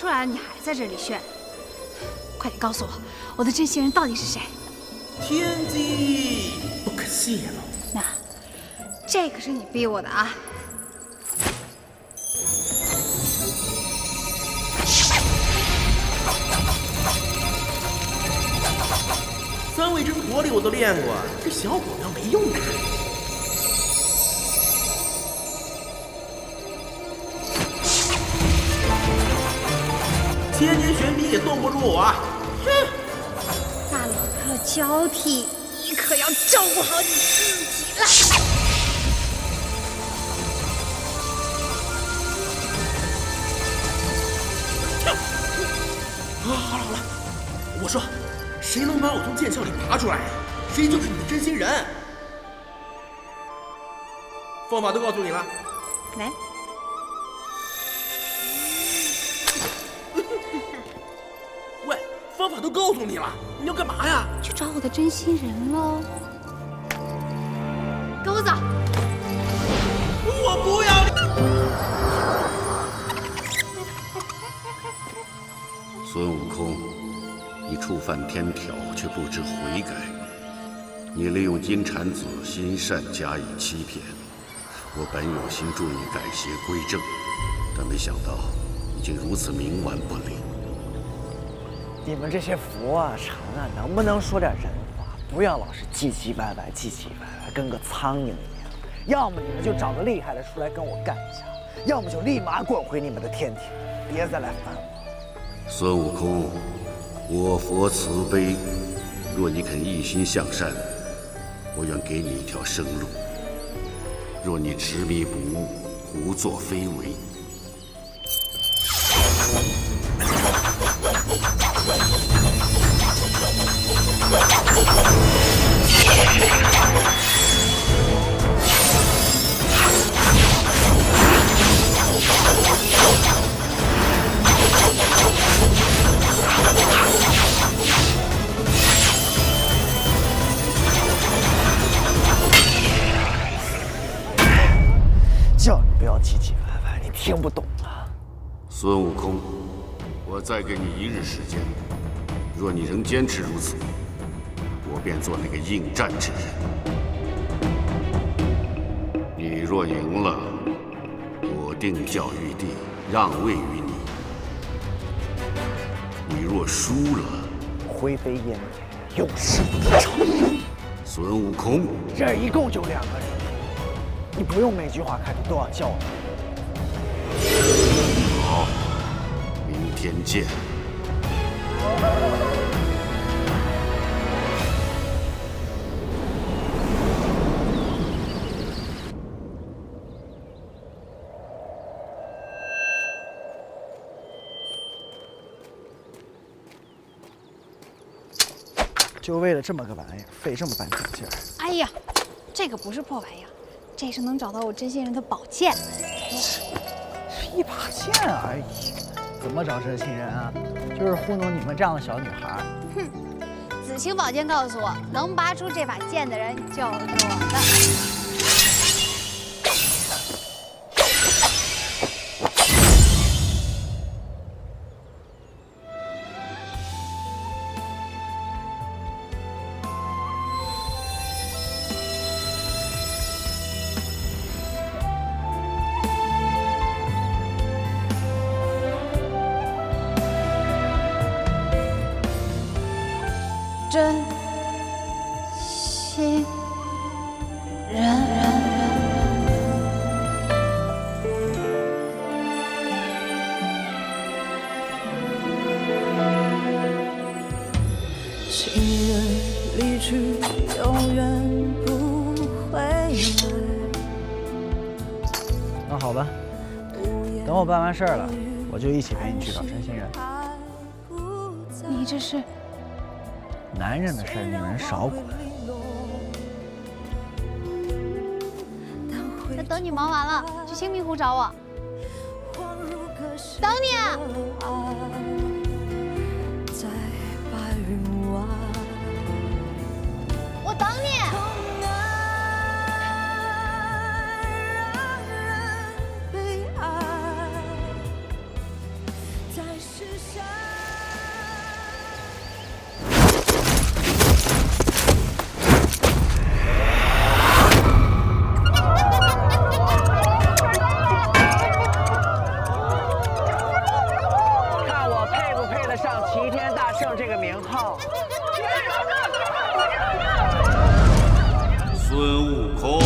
出来了，你还在这里炫？快点告诉我，我的真心人到底是谁？天机不可泄露。那，这可是你逼我的啊！三味真火里我都练过，这小火苗没用的。千年玄冰也冻不住我。哼！大冷热交替，你可要照顾好你自己了。好了好了，我说，谁能把我从剑鞘里拔出来，谁就是你的真心人。方法都告诉你了。来。喂，方法都告诉你了，你要干嘛呀？去找我的真心人喽。跟我走。我不要你。孙悟空，你触犯天条却不知悔改，你利用金蝉子心善加以欺骗。我本有心助你改邪归正，但没想到已经如此冥顽不灵。你们这些佛啊禅啊，能不能说点人话？不要老是唧唧歪歪，唧唧歪歪，跟个苍蝇一样。要么你们就找个厉害的出来跟我干一下，要么就立马滚回你们的天庭，别再来烦我。孙悟空，我佛慈悲，若你肯一心向善，我愿给你一条生路；若你执迷不悟，胡作非为，叫你不要唧唧歪歪，你听不懂啊！孙悟空，我再给你1日时间，若你仍坚持如此，我便做那个应战之人。你若赢了，我定教玉帝让位于你；你若输了，灰飞烟灭，永世不成。孙悟空，这一共就2个人，你不用每句话开头都要叫我。好，明天见。就为了这么个玩意儿，费这么半天劲儿。哎呀，这个不是破玩意儿，这是能找到我真心人的宝剑。一把剑而已，怎么找真心人啊？就是糊弄你们这样的小女孩。哼，紫青宝剑告诉我，能拔出这把剑的人就是我的。真心人。情人离去，永远不回来。那好吧，等我办完事儿了，我就一起陪你去找真心人。你这是？男人的事儿，女人少管。那等你忙完了，去清明湖找我。等你啊！我等你。元大圣这个名号。孙悟空，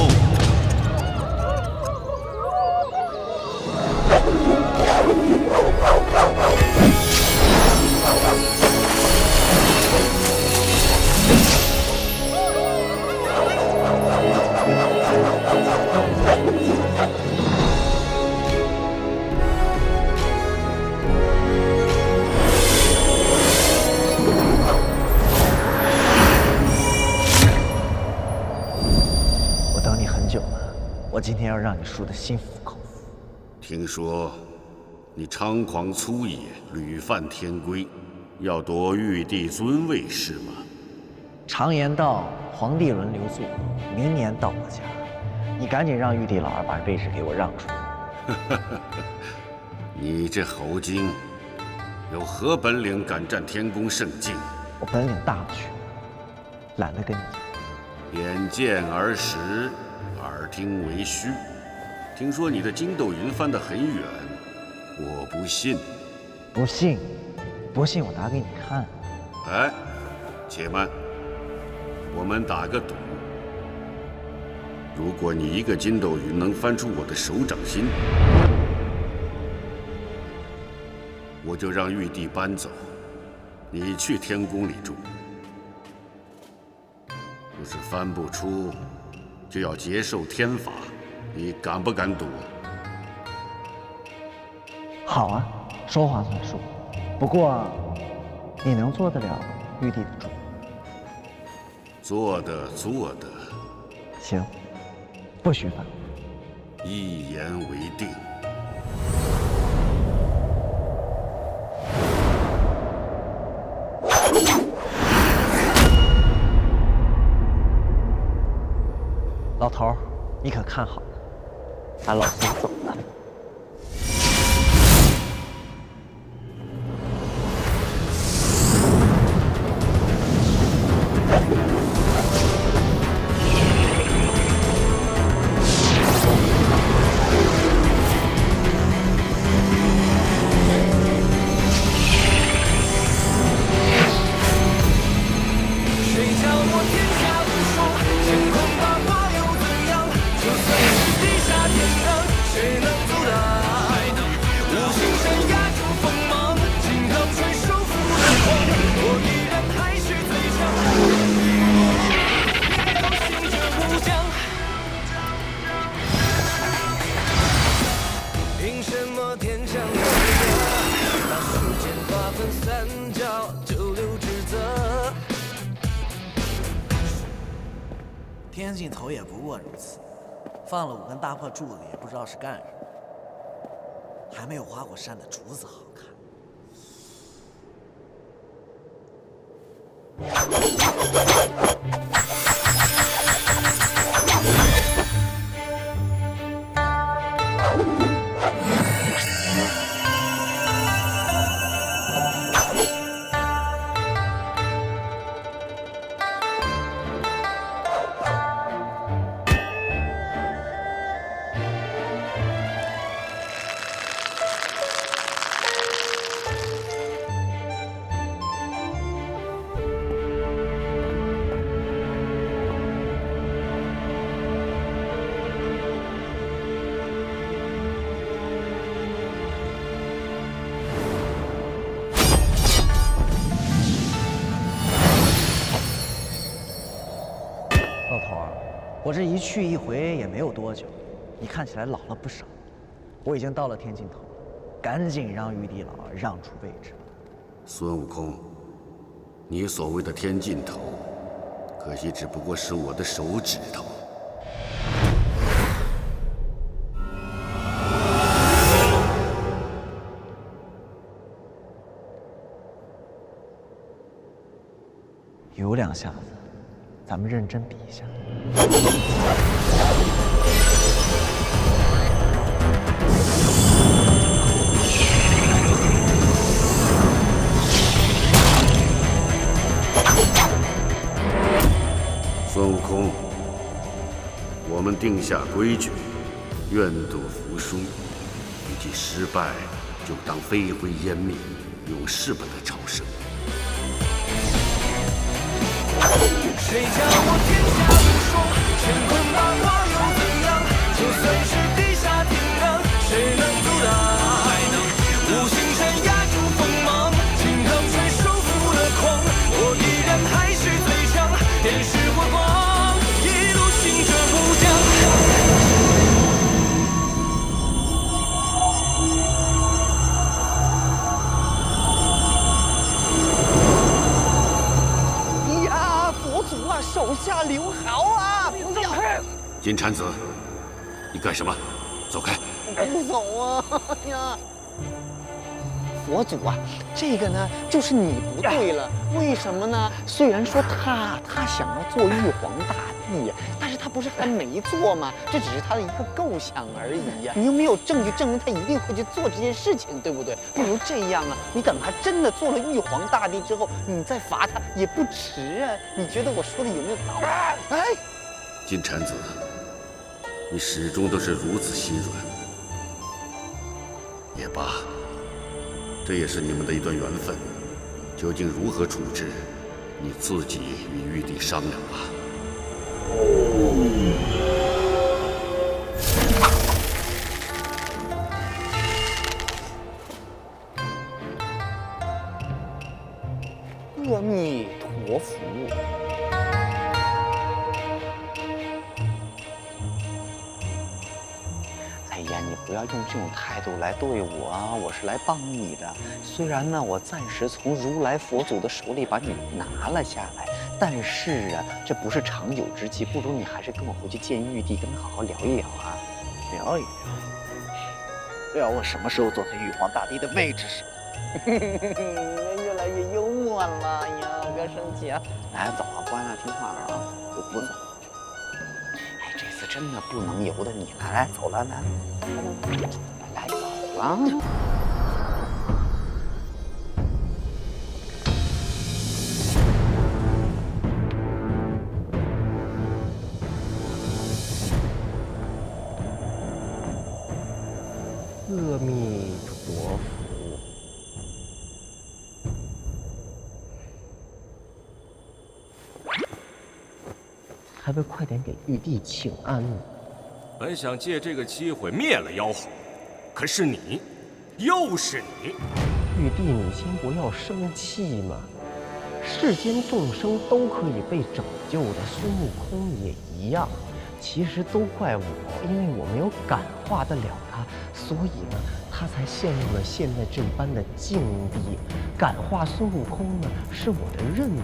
我等你很久了，我今天要让你输得心服口服。听说你猖狂粗野，屡犯天规，要夺玉帝尊位是吗？常言道，皇帝轮流坐，明年到我家，你赶紧让玉帝老儿把位置给我让出来。你这猴精，有何本领敢占天宫圣境？我本领大不去，懒得跟你讲。眼见而实，耳听为虚。听说你的筋斗云翻得很远，我不信。不信，不信我打给你看。哎，且慢，我们打个赌。如果你一个筋斗云能翻出我的手掌心，我就让玉帝搬走，你去天宫里住。要是翻不出，就要接受天罚，你敢不敢赌？好啊，说话算数。不过，你能做得了玉帝的主？做的。行，不许反。一言为定。老头儿，你可看好了，俺老孙走了。天尽头也不过如此，放了5根大破柱子，也不知道是干什么，还没有花果山的竹子好看。老头儿，我这一去一回也没有多久，你看起来老了不少。我已经到了天尽头了，赶紧让玉帝老儿让出位置。孙悟空，你所谓的天尽头，可惜只不过是我的手指头。有2下子，咱们认真比一下。孙悟空，我们定下规矩，愿赌服输，一记失败就当飞灰烟灭，永世不得超生。谁叫我天下无双？乾坤大化又怎样？就算是地下天亮，谁能阻挡？无形山压住锋芒，金刚拳收服了狂，我依然还是最强，电视火光，一路行者不降。手下留好啊！不要！金蝉子，你干什么？走开！不走啊！呀，佛祖啊，这个呢，就是你不对了。为什么呢？虽然说他想要做玉皇大帝，但是他不是还没做吗？这只是他的一个构想而已呀。你又没有证据证明他一定会去做这件事情，对不对？不如这样啊，你等他真的做了玉皇大帝之后，你再罚他也不迟啊。你觉得我说的有没有道理？哎，金蝉子，你始终都是如此心软。也罢，这也是你们的一段缘分。究竟如何处置，你自己与玉帝商量吧。阿弥陀佛。哎呀，你不要用这种态度来对我啊！我是来帮你的。虽然呢，我暂时从如来佛祖的手里把你拿了下来，但是啊，这不是长久之计，不如你还是跟我回去见玉帝，跟他好好聊一聊啊，聊一聊。聊我什么时候坐在玉皇大帝的位置上？越来越幽默了呀！不要生气啊！来，走啊，乖啊，听话啊，我不走。哎，这次真的不能由得你了，来，走了，来，走了。阿弥陀佛。还不快点给玉帝请安呢！本想借这个机会灭了妖猴，可是你，又是你！玉帝，你先不要生气嘛。世间众生都可以被拯救的，孙悟空也一样。其实都怪我，因为我没有感化得了他，所以呢，他才陷入了现在这般的境地。感化孙悟空呢，是我的任务，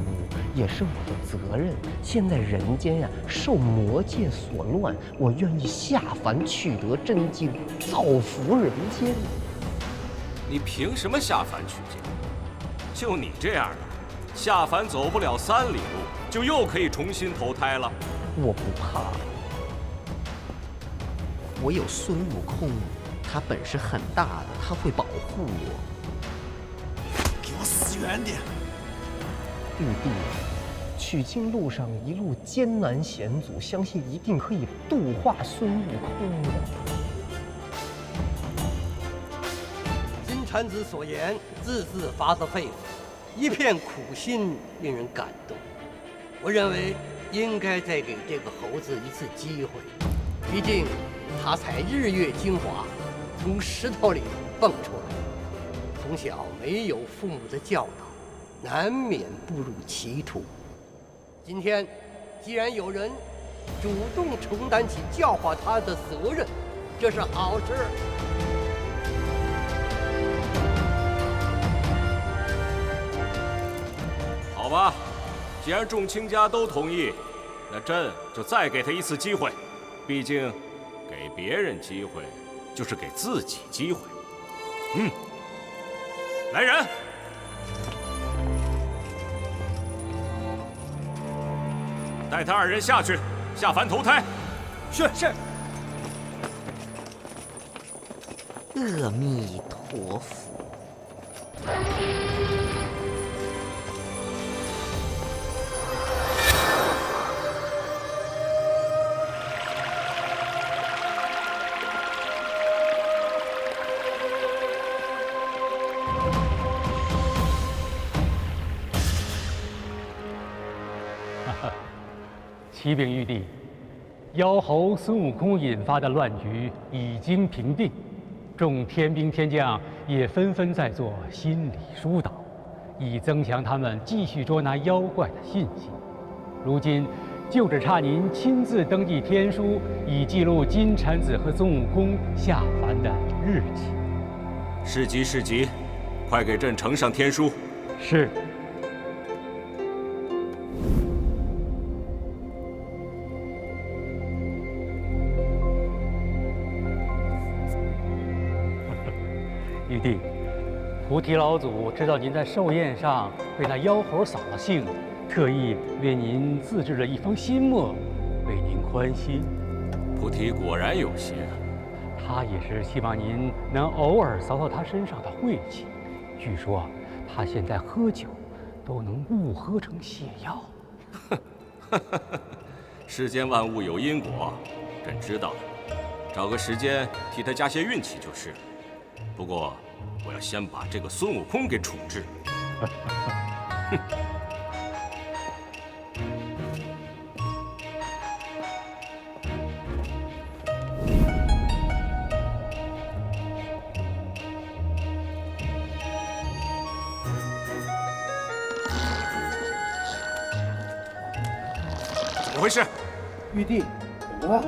也是我的责任。现在人间呀，受魔界所乱，我愿意下凡取得真经，造福人间。你凭什么下凡取经？就你这样的，下凡走不了3里路，就又可以重新投胎了。我不怕。我有孙悟空，他本事很大的，他会保护我。给我死远点！玉帝，取经路上一路艰难险阻，相信一定可以度化孙悟空的。金蝉子所言，字字发自肺腑，一片苦心，令人感动。我认为应该再给这个猴子一次机会，毕竟他才日月精华，从石头里蹦出来，从小没有父母的教导，难免步入歧途。今天既然有人主动承担起教化他的责任，这是好事。好吧，既然众卿家都同意，那朕就再给他一次机会。毕竟，给别人机会，就是给自己机会。来人！带他2人下去，下凡投胎。是。阿弥陀佛。启禀玉帝，妖猴孙悟空引发的乱局已经平定，众天兵天将也纷纷在做心理疏导，以增强他们继续捉拿妖怪的信心。如今就只差您亲自登记天书，以记录金蝉子和孙悟空下凡的日期。是急是急，快给朕呈上天书。是。玉帝，菩提老祖知道您在寿宴上被那妖猴扫了兴，特意为您自制了一封心墨，为您宽心。菩提果然有心。他也是希望您能偶尔扫扫他身上的晦气。据说他现在喝酒都能误喝成泻药。世间万物有因果，朕知道了，找个时间替他加些运气就是了。不过，我要先把这个孙悟空给处置。哼！怎么回事？玉帝，怎么了？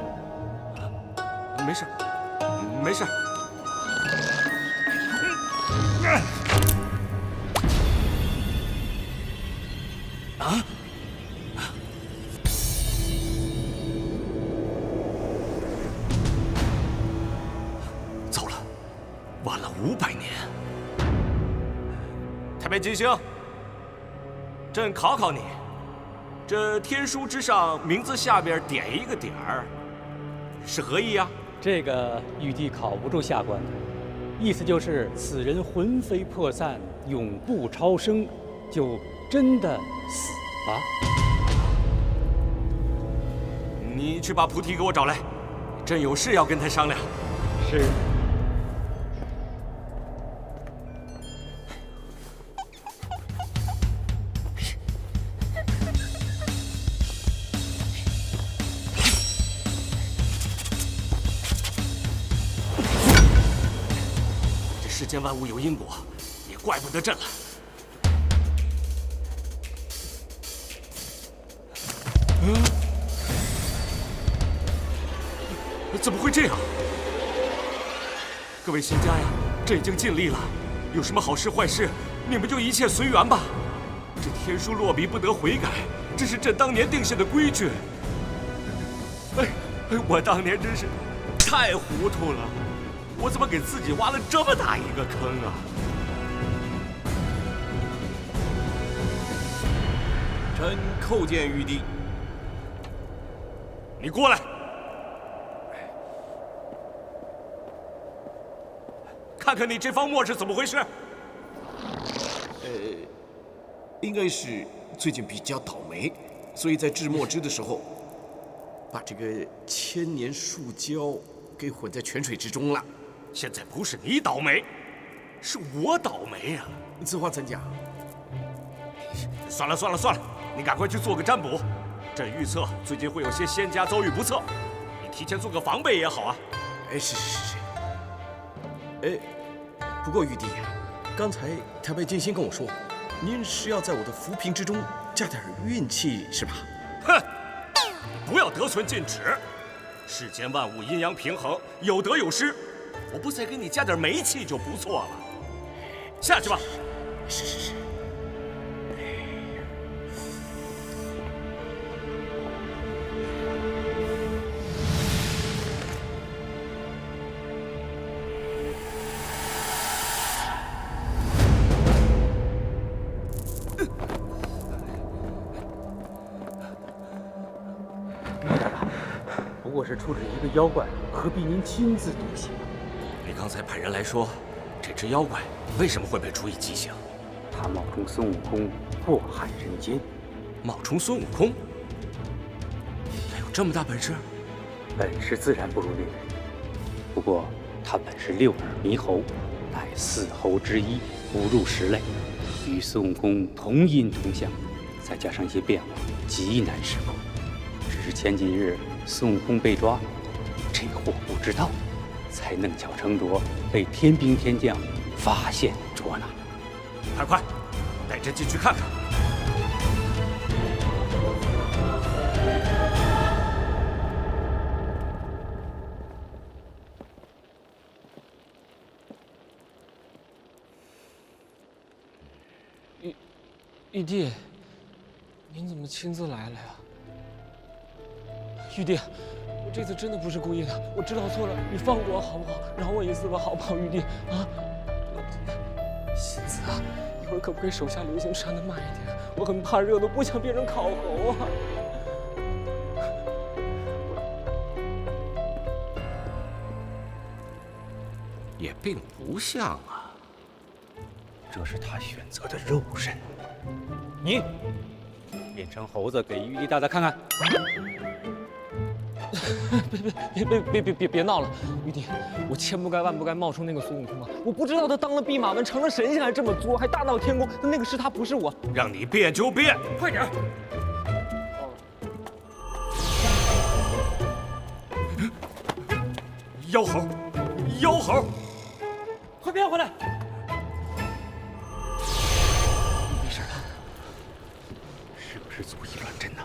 没事，没事。啊！糟了，晚了500年。太白金星，朕考考你，这天书之上名字下边点一个点儿，是何意啊？这个玉帝考不住下官，意思就是此人魂飞魄散，永不超生，就真的死了。你去把菩提给我找来，朕有事要跟他商量。是。世间万物有因果，也怪不得朕了。怎么会这样？各位仙家呀，朕已经尽力了，有什么好事坏事，你们就一切随缘吧。这天书落笔不得悔改，这是朕当年定下的规矩。我当年真是太糊涂了。我怎么给自己挖了这么大一个坑啊！臣叩见玉帝。你过来，看看你这方墨是怎么回事。应该是最近比较倒霉，所以在制墨汁的时候，把这个千年树胶给混在泉水之中了。现在不是你倒霉，是我倒霉呀！此话怎讲？算了算了算了，你赶快去做个占卜。朕预测最近会有些仙家遭遇不测，你提前做个防备也好啊。是。不过玉帝，刚才太白金星跟我说，您是要在我的浮萍之中加点运气，是吧？哼，不要得寸进尺。世间万物阴阳平衡，有得有失。我不再给你加点霉气就不错了。下去吧。是。不过是处置一个妖怪，何必您亲自独行？你刚才派人来说，这只妖怪为什么会被处以极刑？他冒充孙悟空，祸害人间。冒充孙悟空？他有这么大本事？本事自然不如那人，不过他本是六耳猕猴，乃4猴之一，不入10类，与孙悟空同音同相，再加上一些变化，极难识破。只是前几日孙悟空被抓，这货不知道，才弄巧成拙，被天兵天将发现捉拿。快，带朕进去看看。玉帝，您怎么亲自来了呀？玉帝，我这次真的不是故意的，我知道错了，你放过我好不好？饶我一次吧，好不好，玉帝啊？新子啊，一会儿可不可以手下留情，扇得慢一点？我很怕热的，不想变成烤猴啊！也并不像啊，这是他选择的肉身。你变成猴子给玉帝大大看看。别闹了，玉帝，我千不该万不该冒充那个孙悟空啊！我不知道他当了弼马温成了神仙还这么作，还大闹天宫，那个是他，不是我。让你变就变，快点！妖猴，妖猴，快变回来！没事吧？是不是足以乱真呢？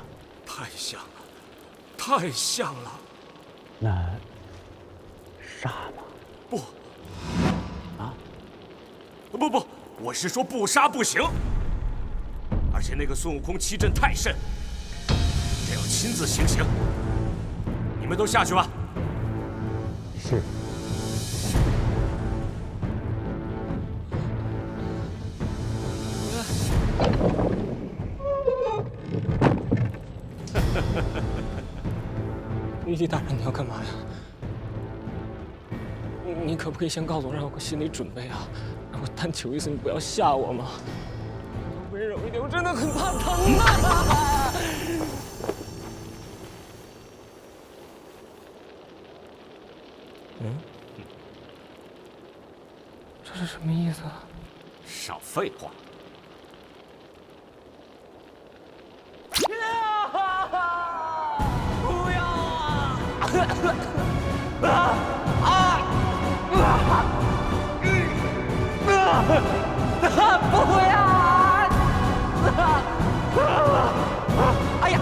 太像了，太像了。那杀吗？不。啊？不，我是说不杀不行。而且那个孙悟空欺朕太甚，这要亲自行刑。你们都下去吧。是。玉帝大人，你要干嘛呀？你可不可以先告诉我，让我有个心理准备啊？让我但求一次，你不要吓我嘛！温柔一点，我真的很怕疼啊！这是什么意思啊？少废话！不要啊！不要啊！哎呀！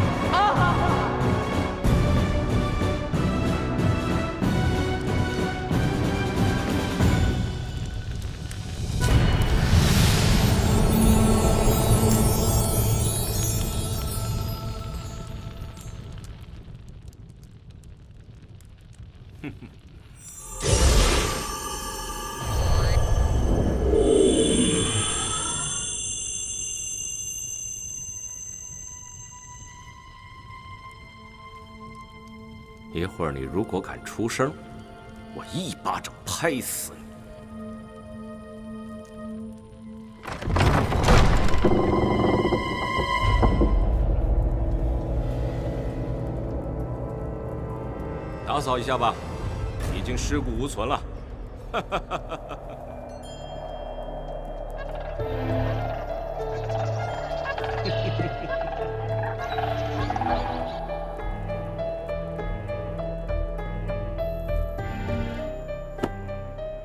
一会儿你如果敢出声，我一巴掌拍死你！打扫一下吧，已经尸骨无存了。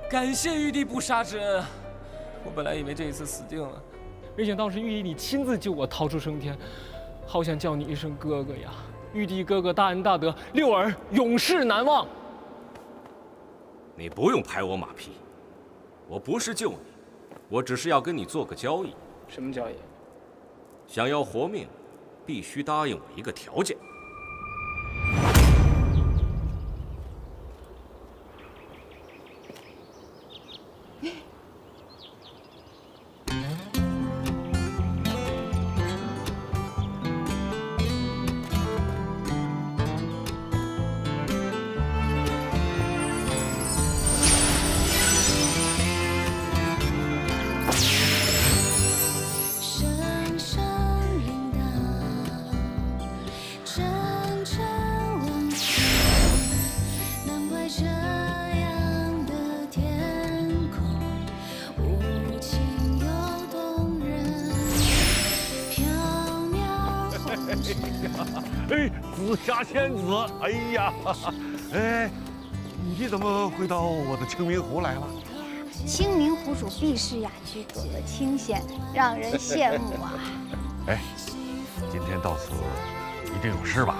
感谢玉帝不杀之恩，我本来以为这一次死定了，没想到是玉帝你亲自救我逃出升天，好想叫你一声哥哥呀！玉帝哥哥大恩大德，六儿永世难忘。你不用拍我马屁，我不是救你，我只是要跟你做个交易。什么交易？想要活命，必须答应我一个条件。声声铃铛，哎，紫霞仙子，哎呀，哎，你怎么会到我的清明湖来了？清明湖主避世雅居，躲得清闲，让人羡慕啊！哎，今天到此一定有事吧？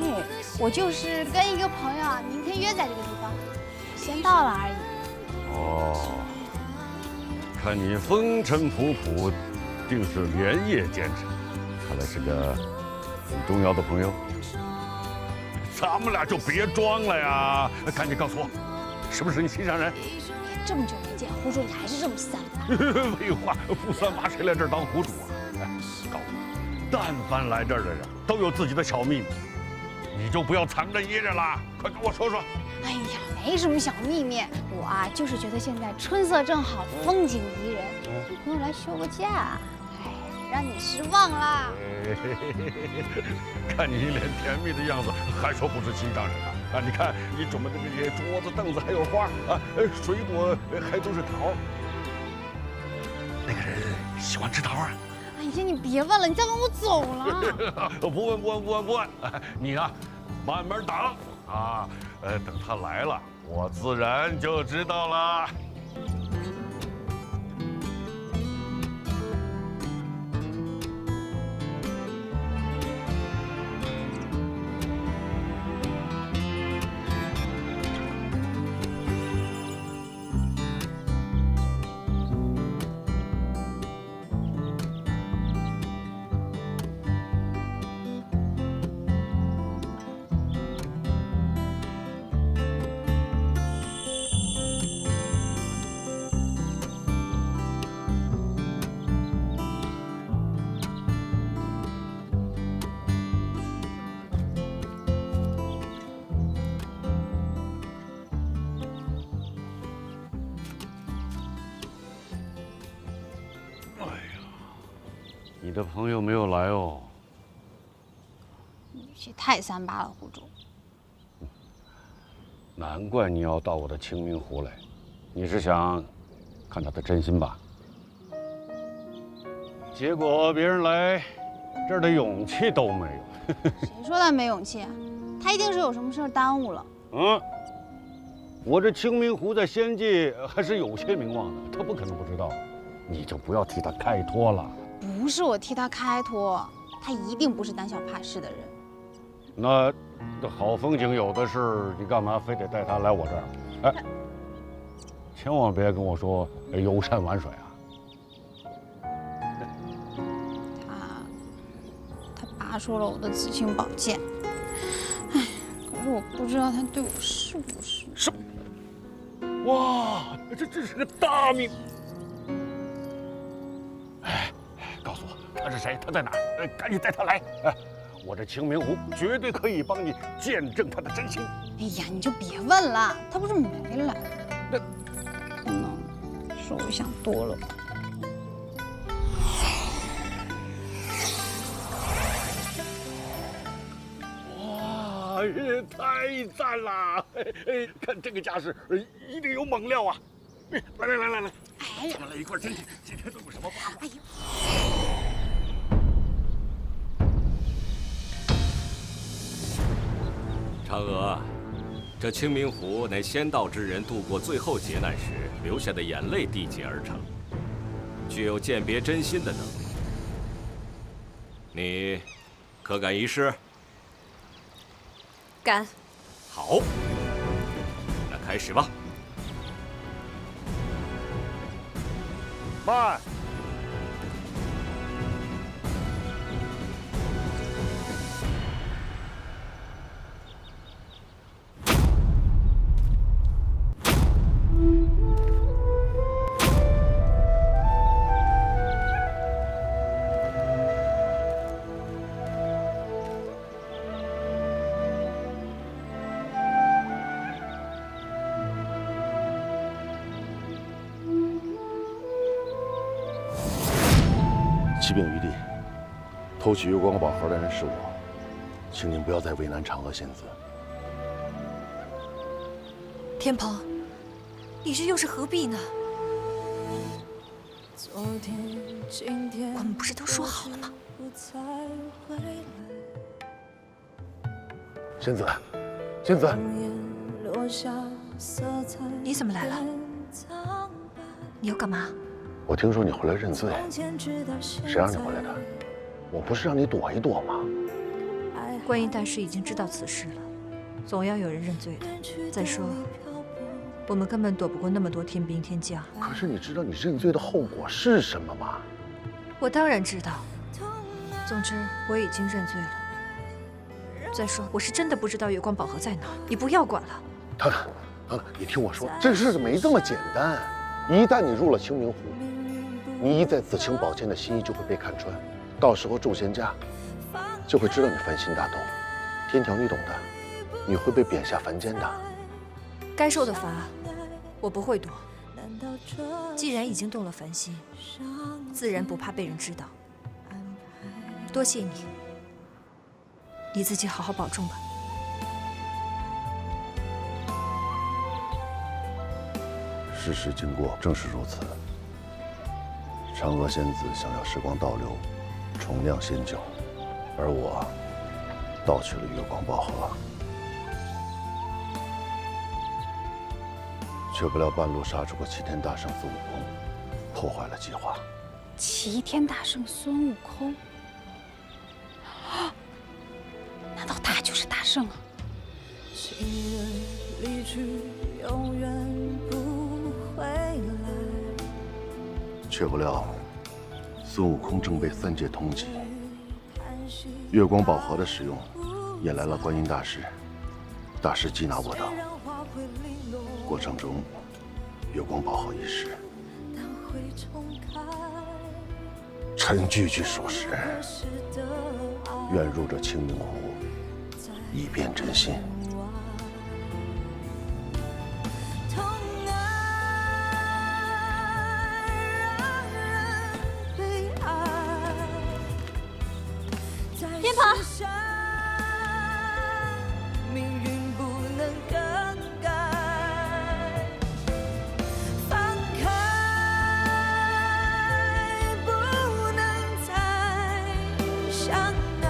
哎，我就是跟一个朋友啊，明天约在这个地方，先到了而已。哦，看你风尘仆仆，定是连夜兼程，看来是个很重要的朋友。咱们俩就别装了呀，赶紧告诉我，是不是你心上人？这么久没见，湖主你还是这么三八？废话，不三八谁来这儿当湖主啊？哎，告诉我，但凡来这儿的人都有自己的小秘密，你就不要藏着掖着了，快跟我说说。哎呀，没什么小秘密，我啊就是觉得现在春色正好，风景宜人，女朋友来休个假，哎，让你失望啦。看你一脸甜蜜的样子，还说不是心上人啊？啊，你看你准备的这些桌子、凳子还有花啊，水果还都是桃。那个人喜欢吃桃啊？哎呀，你别问了，你再问我走了。不问，你啊，慢慢等啊，等他来了，我自然就知道了。你的朋友没有来哦。语气太三八了，湖主。难怪你要到我的清明湖来，你是想看他的真心吧？结果别人来这儿的勇气都没有。谁说他没勇气啊？他一定是有什么事儿耽误了。我这清明湖在仙界还是有些名望的，他不可能不知道。你就不要替他开脱了。不是我替他开脱，他一定不是胆小怕事的人。那好风景有的是，你干嘛非得带他来我这儿？哎，千万别跟我说游山玩水啊！他拔出了我的紫青宝剑，哎，可是我不知道他对我是不是。是。哇，这是个大命！哎，告诉我他是谁？他在哪儿？赶紧带他来！哎，我这清明湖绝对可以帮你见证他的真心。哎呀，你就别问了，他不是没来，那可能是我想多了吧。哇，太赞了！看这个架势，一定有猛料啊！来，哎，咱们来一块进去，今天都有什么八卦？哎呦！嫦娥，这清明湖乃仙道之人度过最后劫难时流下的眼泪缔结而成，具有鉴别真心的能力。你可敢一试？敢。好，那开始吧。慢！启禀余帝，偷取月光宝盒的人是我，请您不要再为难嫦娥仙子。天蓬，你这又是何必呢？我们不是都说好了吗？仙子，仙子，你怎么来了？你要干嘛？我听说你回来认罪，谁让你回来的？我不是让你躲一躲吗？观音大师已经知道此事了，总要有人认罪的。再说，我们根本躲不过那么多天兵天将。可是你知道你认罪的后果是什么吗？我当然知道。总之，我已经认罪了。再说，我是真的不知道月光宝盒在哪，你不要管了。唐唐，唐唐，你听我说，这事没这么简单。一旦你入了清明湖，你一在紫青宝剑的心意就会被看穿，到时候众仙家就会知道你凡心大动。天条你懂的，你会被贬下凡间的。该受的罚，我不会躲。既然已经动了凡心，自然不怕被人知道。多谢你，你自己好好保重吧。事实经过正是如此。嫦娥仙子想要时光倒流，重酿仙酒，而我盗取了月光宝盒，却不料半路杀出个齐天大圣孙悟空，破坏了计划。齐天大圣孙悟空，难道他就是大圣啊？情人离去，永远不回来。却不料，孙悟空正被三界通缉。月光宝盒的使用，引来了观音大师。大师缉拿我等，过程中，月光宝盒遗失。臣句句属实，愿入这清明湖，以辨真心。偏旁。命运不能更改，放开，不能再相爱。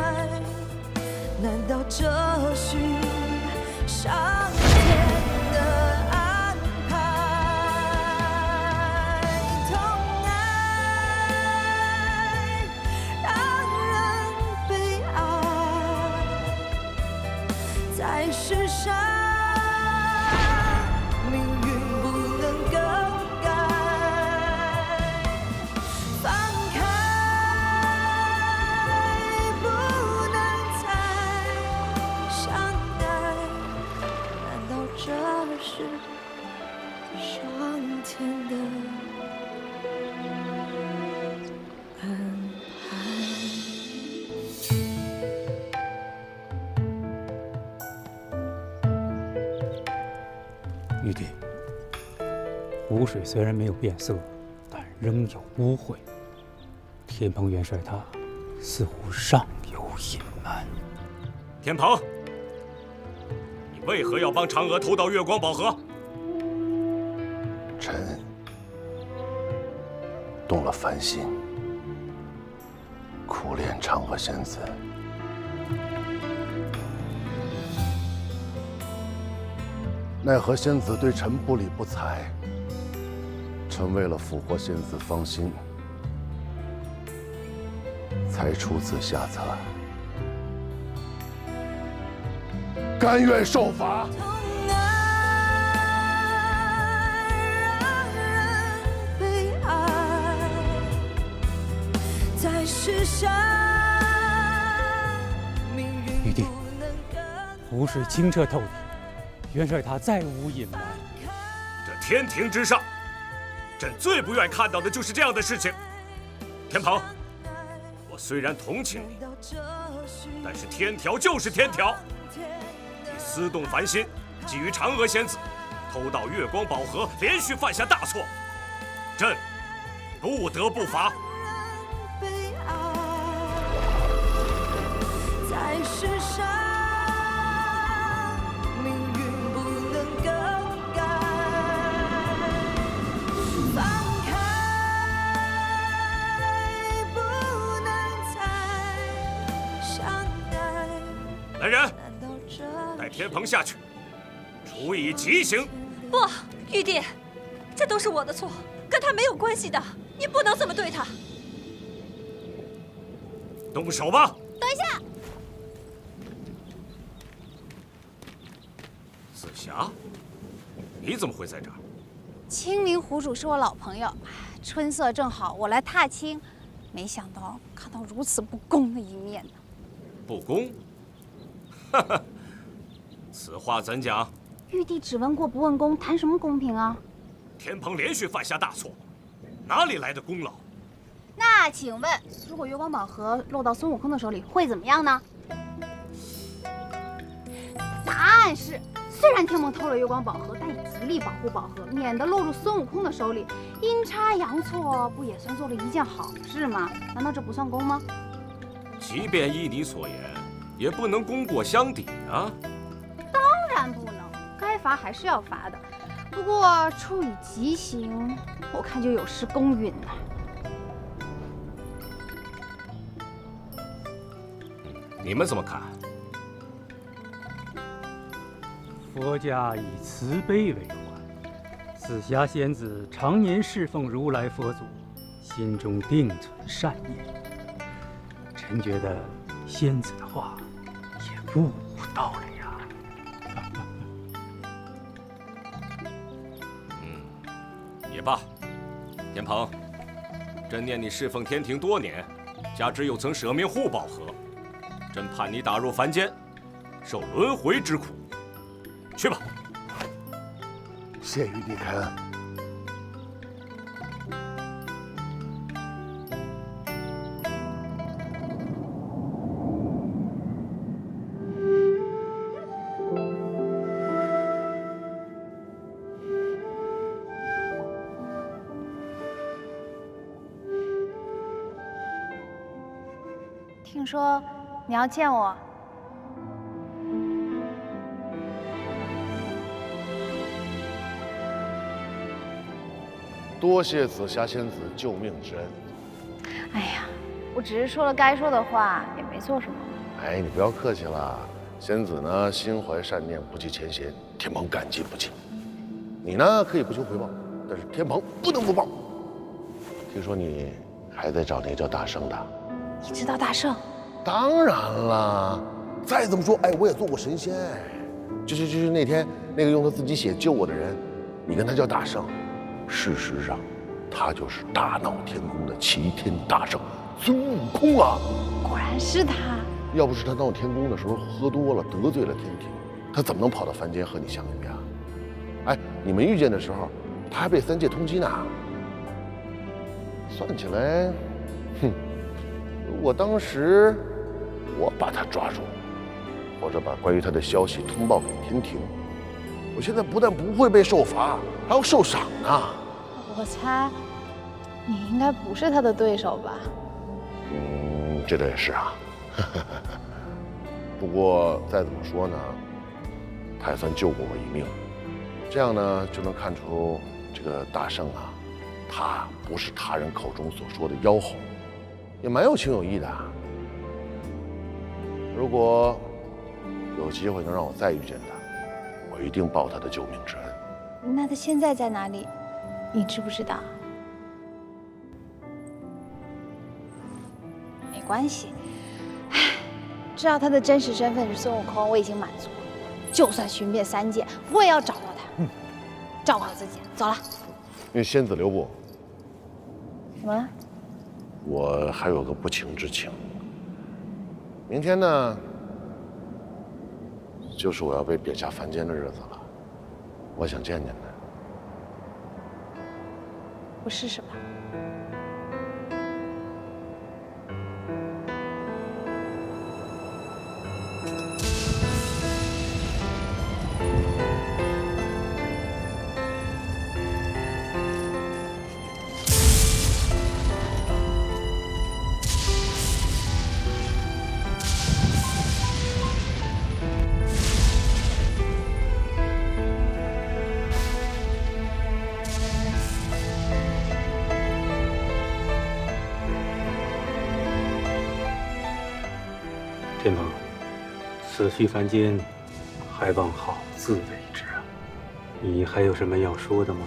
难道这是上天的安排？痛爱让人悲哀，在世上，命运不能更改。放开，不能再相爱。难道这是上天的安排？玉帝，湖水虽然没有变色，但仍有污秽。天蓬元帅他似乎尚有隐瞒。天蓬，你为何要帮嫦娥偷盗月光宝盒？臣动了凡心，苦恋嫦娥仙子。奈何仙子对臣不理不睬，臣为了俘获仙子芳心，才出此下策，甘愿受罚。悲哀，在世上，命运玉帝，湖水清澈透底，元帅他再无隐瞒。这天庭之上，朕最不愿看到的就是这样的事情。天蓬，我虽然同情你，但是天条就是天条。你私动凡心，觊觎嫦娥仙子，偷盗月光宝盒，连续犯下大错，朕不得不罚。在世上，命运不能更改。放开，不能再来人，带天蓬下去，处以极刑。不，玉帝，这都是我的错，跟他没有关系的，你不能这么对他。动手吧！等一下，紫霞，你怎么会在这儿？青明湖主是我老朋友，春色正好，我来踏青，没想到看到如此不公的一面呢。不公？哈哈，此话怎讲？玉帝只问过不问公，谈什么公平啊？天蓬连续犯下大错，哪里来的功劳？那请问，如果月光宝盒落到孙悟空的手里，会怎么样呢？答案是，虽然天蓬偷了月光宝盒，但也极力保护宝盒，免得落入孙悟空的手里。阴差阳错，不也算做了一件好事吗？难道这不算公吗？即便依你所言，也不能功过相抵啊。当然不能，该罚还是要罚的。不过处以极刑，我看就有失公允了。你们怎么看？佛家以慈悲为怀，紫霞仙子常年侍奉如来佛祖，心中定存善念。臣觉得仙子的话也不无道理呀。也罢，天蓬，朕念你侍奉天庭多年，加之又曾舍命护宝盒，朕判你打入凡间，受轮回之苦。去吧。谢玉帝开恩。听说你要见我。多谢紫霞仙子救命之恩。哎呀，我只是说了该说的话，也没做什么。哎，你不要客气了。仙子呢，心怀善念，不计前嫌，天蓬感激不尽。你呢，可以不求回报，但是天蓬不能不报。听说你还在找那个叫大圣的。你知道大圣？当然了。再这么说，哎，我也做过神仙。就是那天那个用他自己血救我的人，你跟他叫大圣。事实上，他就是大闹天宫的齐天大圣孙悟空啊！果然是他。要不是他闹天宫的时候喝多了得罪了天庭，他怎么能跑到凡间和你相遇啊？哎，你们遇见的时候，他还被三界通缉呢。算起来，如果当时我把他抓住，或者把关于他的消息通报给天庭，我现在不但不会被受罚，还要受赏呢。我猜，你应该不是他的对手吧？这倒也是啊。不过再怎么说呢，他也算救过我一命。这样呢，就能看出这个大圣啊，他不是他人口中所说的妖猴，也蛮有情有义的。如果有机会能让我再遇见他，我一定报他的救命之恩。那他现在在哪里？你知不知道？没关系，知道他的真实身份是孙悟空，我已经满足了。就算寻遍三界，我也要找到他。照顾好自己，走了。因为仙子留步。怎么了？我还有个不情之请。明天呢，就是我要被贬下凡间的日子了，我想见见他。不试试吧？天蓬，死去凡间，还望好自为之啊！你还有什么要说的吗？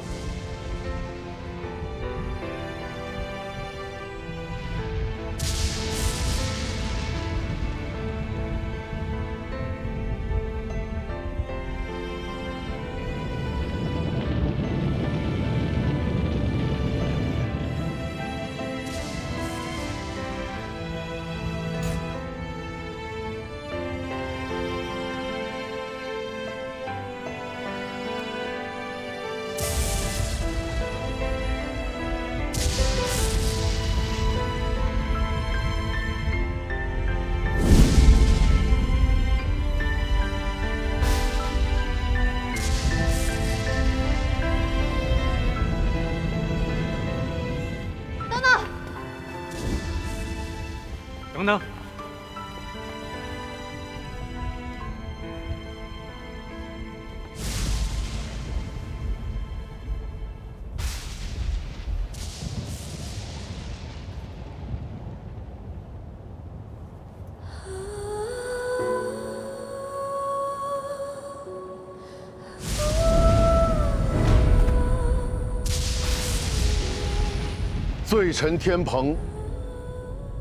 等等，罪臣天蓬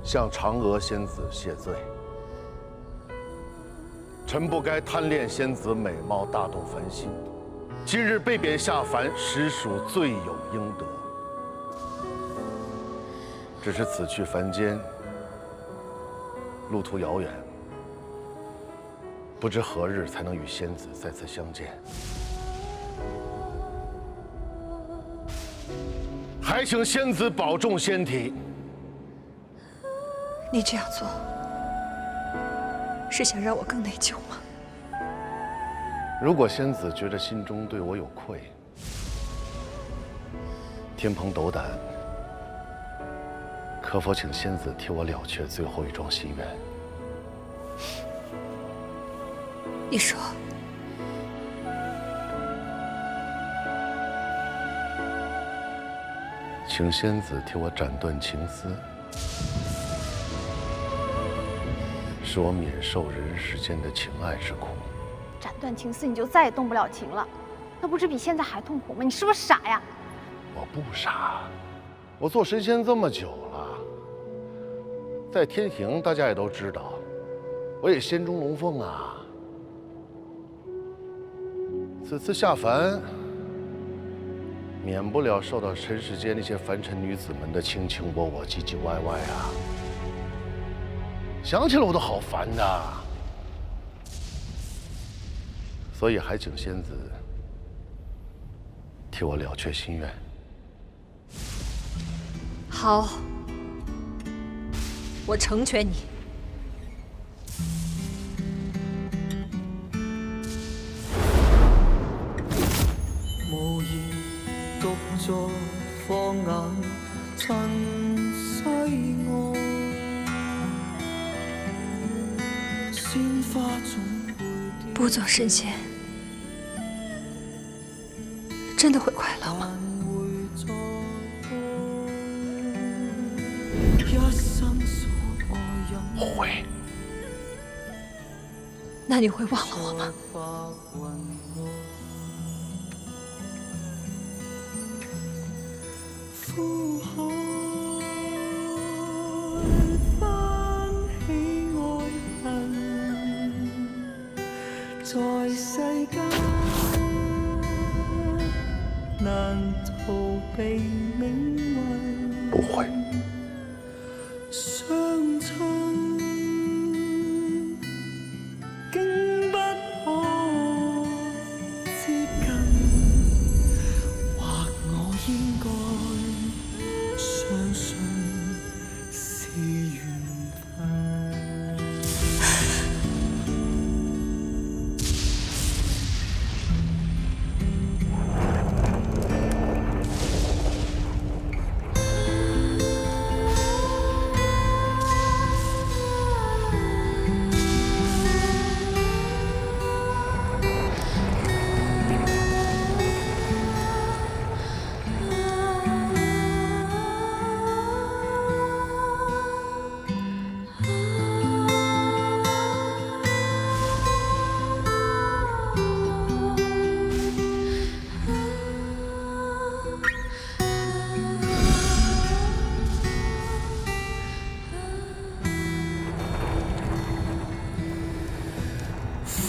向嫦娥仙子谢罪。臣不该贪恋仙子美貌，大动凡心，今日被贬下凡，实属罪有应得。只是此去凡间，路途遥远，不知何日才能与仙子再次相见。还请仙子保重仙体。你这样做，是想让我更内疚吗？如果仙子觉得心中对我有愧，天蓬斗胆，可否请仙子替我了却最后一桩心愿？你说。请仙子替我斩断情丝，使我免受人世间的情爱之苦。斩断情丝，你就再也动不了情了，那不是比现在还痛苦吗？你是不是傻呀？我不傻，我做神仙这么久了，在天庭大家也都知道，我也仙中龙凤啊。此次下凡，免不了受到尘世间那些凡尘女子们的卿卿我我、唧唧歪歪啊！想起来我都好烦呐。所以还请仙子替我了却心愿。好，我成全你。無言獨坐放眼塵世外，鮮花總不做神仙，真的会快乐吗？会。那你会忘了我吗？呼海翻起愛恨，在世間難逃避命運。不會。相親竟不可接近，或我應該相信是緣分。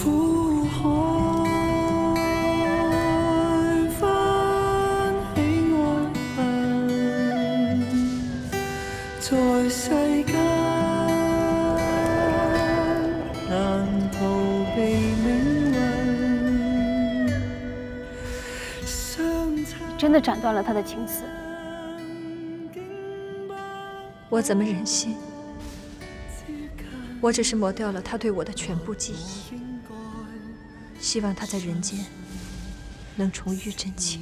苦海翻起愛恨，在世間難逃避命運。你真的斩斷了他的情絲。我怎么忍心？我只是抹掉了他对我的全部记忆，希望他在人间能重遇真情。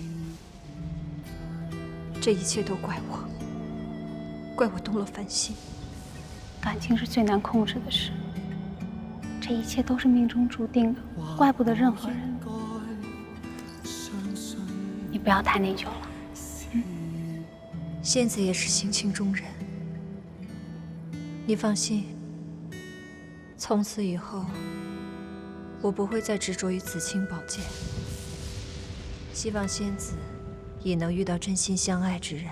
这一切都怪我，怪我动了凡心。感情是最难控制的事，这一切都是命中注定的，怪不得任何人。你不要太内疚了。仙子也是性情中人，你放心。从此以后，我不会再执着于紫青宝剑。希望仙子也能遇到真心相爱之人。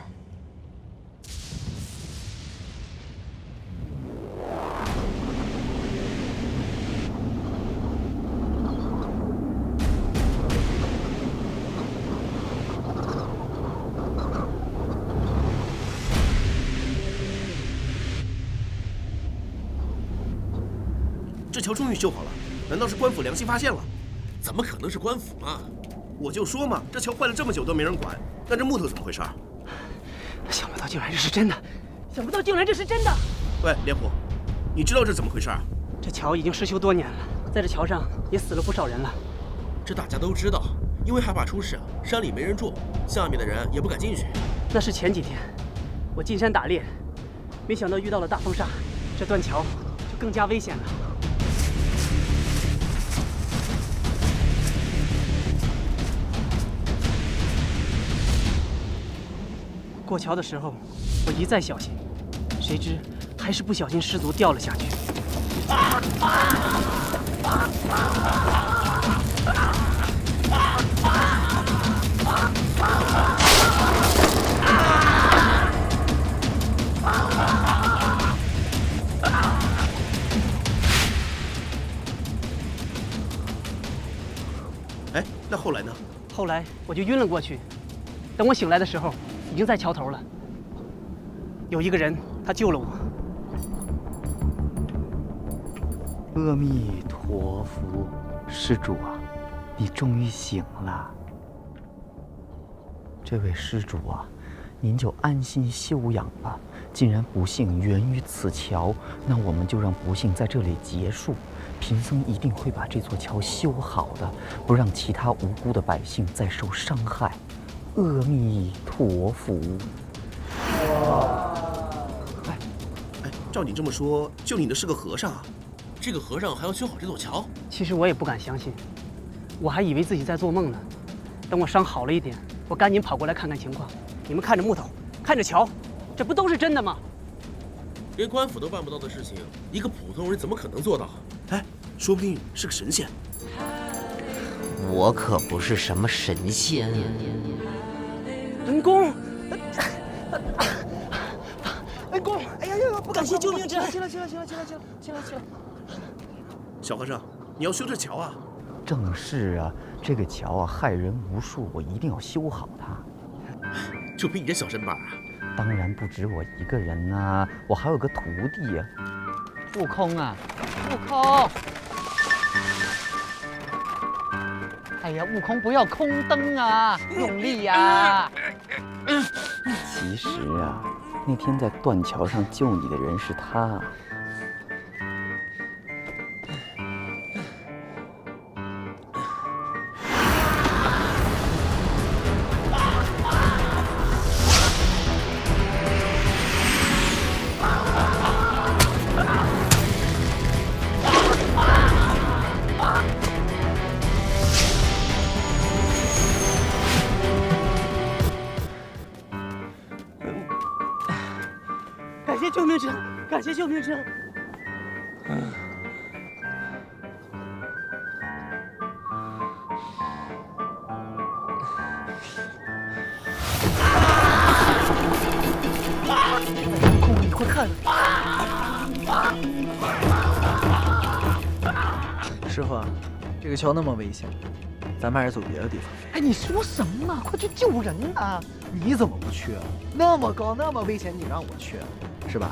这桥终于修好了，难道是官府良心发现了？怎么可能是官府嘛？我就说嘛，这桥坏了这么久都没人管，那这木头怎么回事？想不到竟然这是真的，想不到竟然这是真的。喂，脸谱，你知道这怎么回事？这桥已经失修多年了，在这桥上也死了不少人了。这大家都知道，因为害怕出事，山里没人住，下面的人也不敢进去。那是前几天，我进山打猎，没想到遇到了大风沙，这断桥就更加危险了。过桥的时候，我一再小心，谁知还是不小心失足掉了下去。哎，那后来呢？后来我就晕了过去，等我醒来的时候，已经在桥头了。有一个人，他救了我。阿弥陀佛，施主啊，你终于醒了。这位施主啊，您就安心休养吧。既然不幸源于此桥，那我们就让不幸在这里结束。贫僧一定会把这座桥修好的，不让其他无辜的百姓再受伤害。阿弥陀佛。哎，照你这么说，救你的是个和尚啊？这个和尚还要修好这座桥？其实我也不敢相信，我还以为自己在做梦呢。等我伤好了一点，我赶紧跑过来看看情况。你们看着木头，看着桥，这不都是真的吗？连官府都办不到的事情，一个普通人怎么可能做到？哎，说不定是个神仙。我可不是什么神仙。恩公，恩公，哎呀呀！感谢救命之恩！起来！小和尚，你要修这桥啊？正是啊，这个桥啊害人无数，我一定要修好它。就凭你这小身板啊？当然不止我一个人啊，我还有个徒弟啊。悟空啊，悟空！哎呀，悟空不要空蹬啊，用力呀！其实啊，那天在断桥上救你的人是他。感谢救命之恩，感谢救命之恩。空，你快看！师傅，这个桥那么危险，咱们还是走别的地方。哎，你说什么？快去救人啊！你怎么不去啊？那么高，那么危险，你让我去，是吧？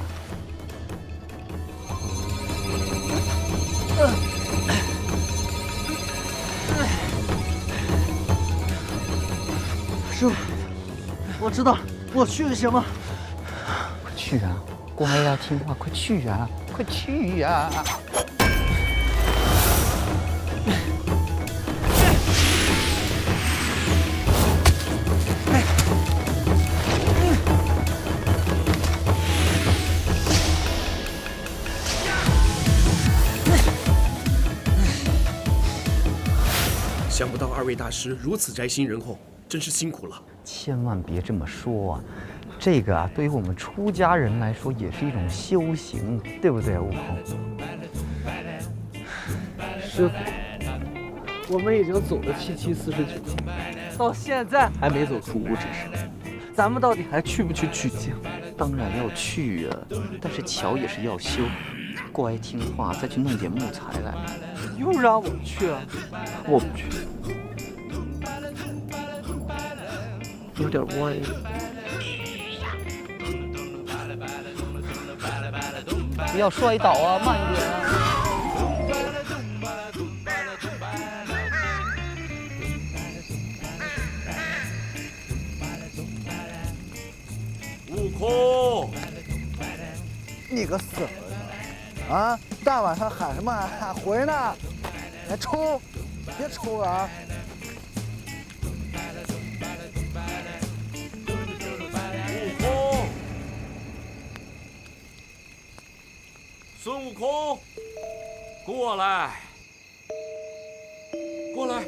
师傅，我知道，我去就行了。快去啊！乖呀，听话，快去啊！快去呀！想不到二位大师如此宅心仁厚，真是辛苦了。千万别这么说啊！这个啊，对于我们出家人来说也是一种修行，对不对，悟空？师傅，我们已经走了7749，到现在还没走出五指山，咱们到底还去不去取经？当然要去啊，但是桥也是要修，乖听话，再去弄点木材来。又让我去啊？我不去，有点歪。不要摔倒啊，慢一点啊！悟空，你个死混蛋！啊，大晚上喊什么喊？回呢？来抽，别抽了啊！悟空，孙悟空，过来，过来。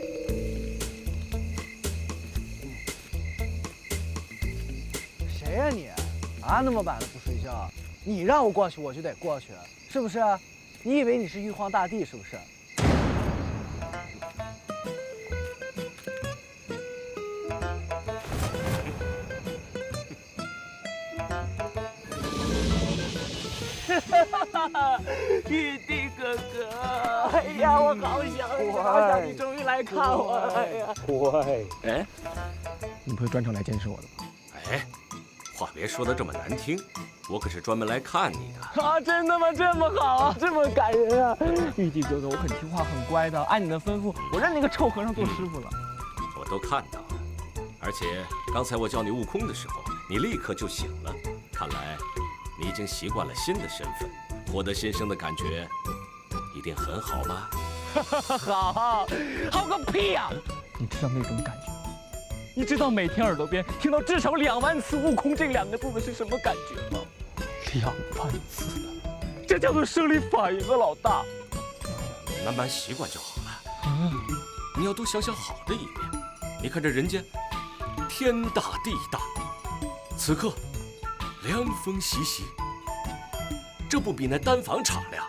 谁呀你？啊，那么晚了不睡觉？你让我过去，我就得过去，是不是？你以为你是玉皇大帝是不是？玉帝哥哥，哎呀，我好想你，好想你终于来看我了呀！乖，哎，你不是专程来监视我的吗？哎，话别说的这么难听，我可是专门来看你的。啊，真的吗？这么好啊，这么感人啊！玉帝哥哥，我很听话，很乖的，按你的吩咐，我认那个臭和尚做师傅了。我都看到了，而且刚才我叫你悟空的时候，你立刻就醒了。看来你已经习惯了新的身份，获得新生的感觉一定很好吧？好，好个屁呀！你知道那种感觉吗？你知道每天耳朵边听到至少2万次“悟空”这2个字的是什么感觉吗？2万次的，这叫做生理反应啊，老大。慢慢习惯就好了。你要多想想好的一面。你看这人间，天大地大，此刻凉风习习，这不比那单房敞亮，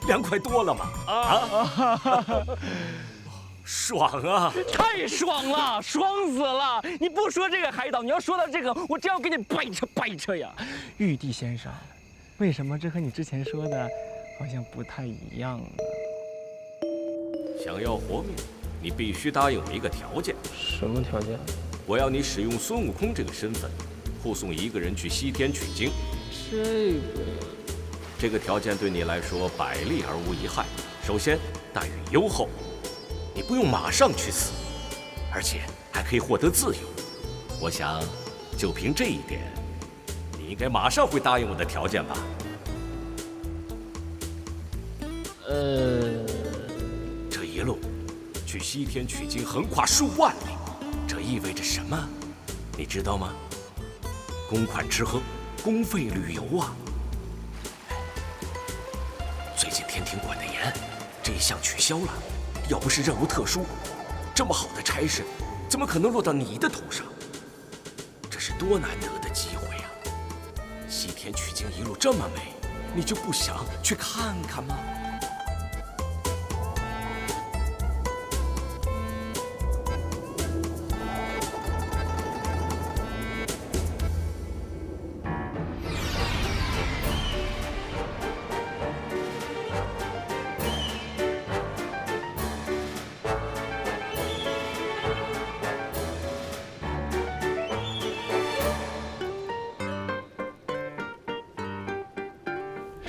凉快多了吗？啊！爽啊！太爽了，爽死了！你不说这个海岛，你要说到这个，我真要给你掰扯呀！玉帝先生，为什么这和你之前说的好像不太一样呢？想要活命，你必须答应我一个条件。什么条件？我要你使用孙悟空这个身份，护送一个人去西天取经。这个条件对你来说百利而无一害。首先，待遇优厚，你不用马上去死，而且还可以获得自由。我想，就凭这一点，你应该马上会答应我的条件吧？这一路去西天取经，横跨数万里，这意味着什么？你知道吗？公款吃喝，公费旅游啊！最近天庭管得严，这一项取消了。要不是任务特殊，这么好的差事，怎么可能落到你的头上？这是多难得的机会啊！西天取经一路这么美，你就不想去看看吗？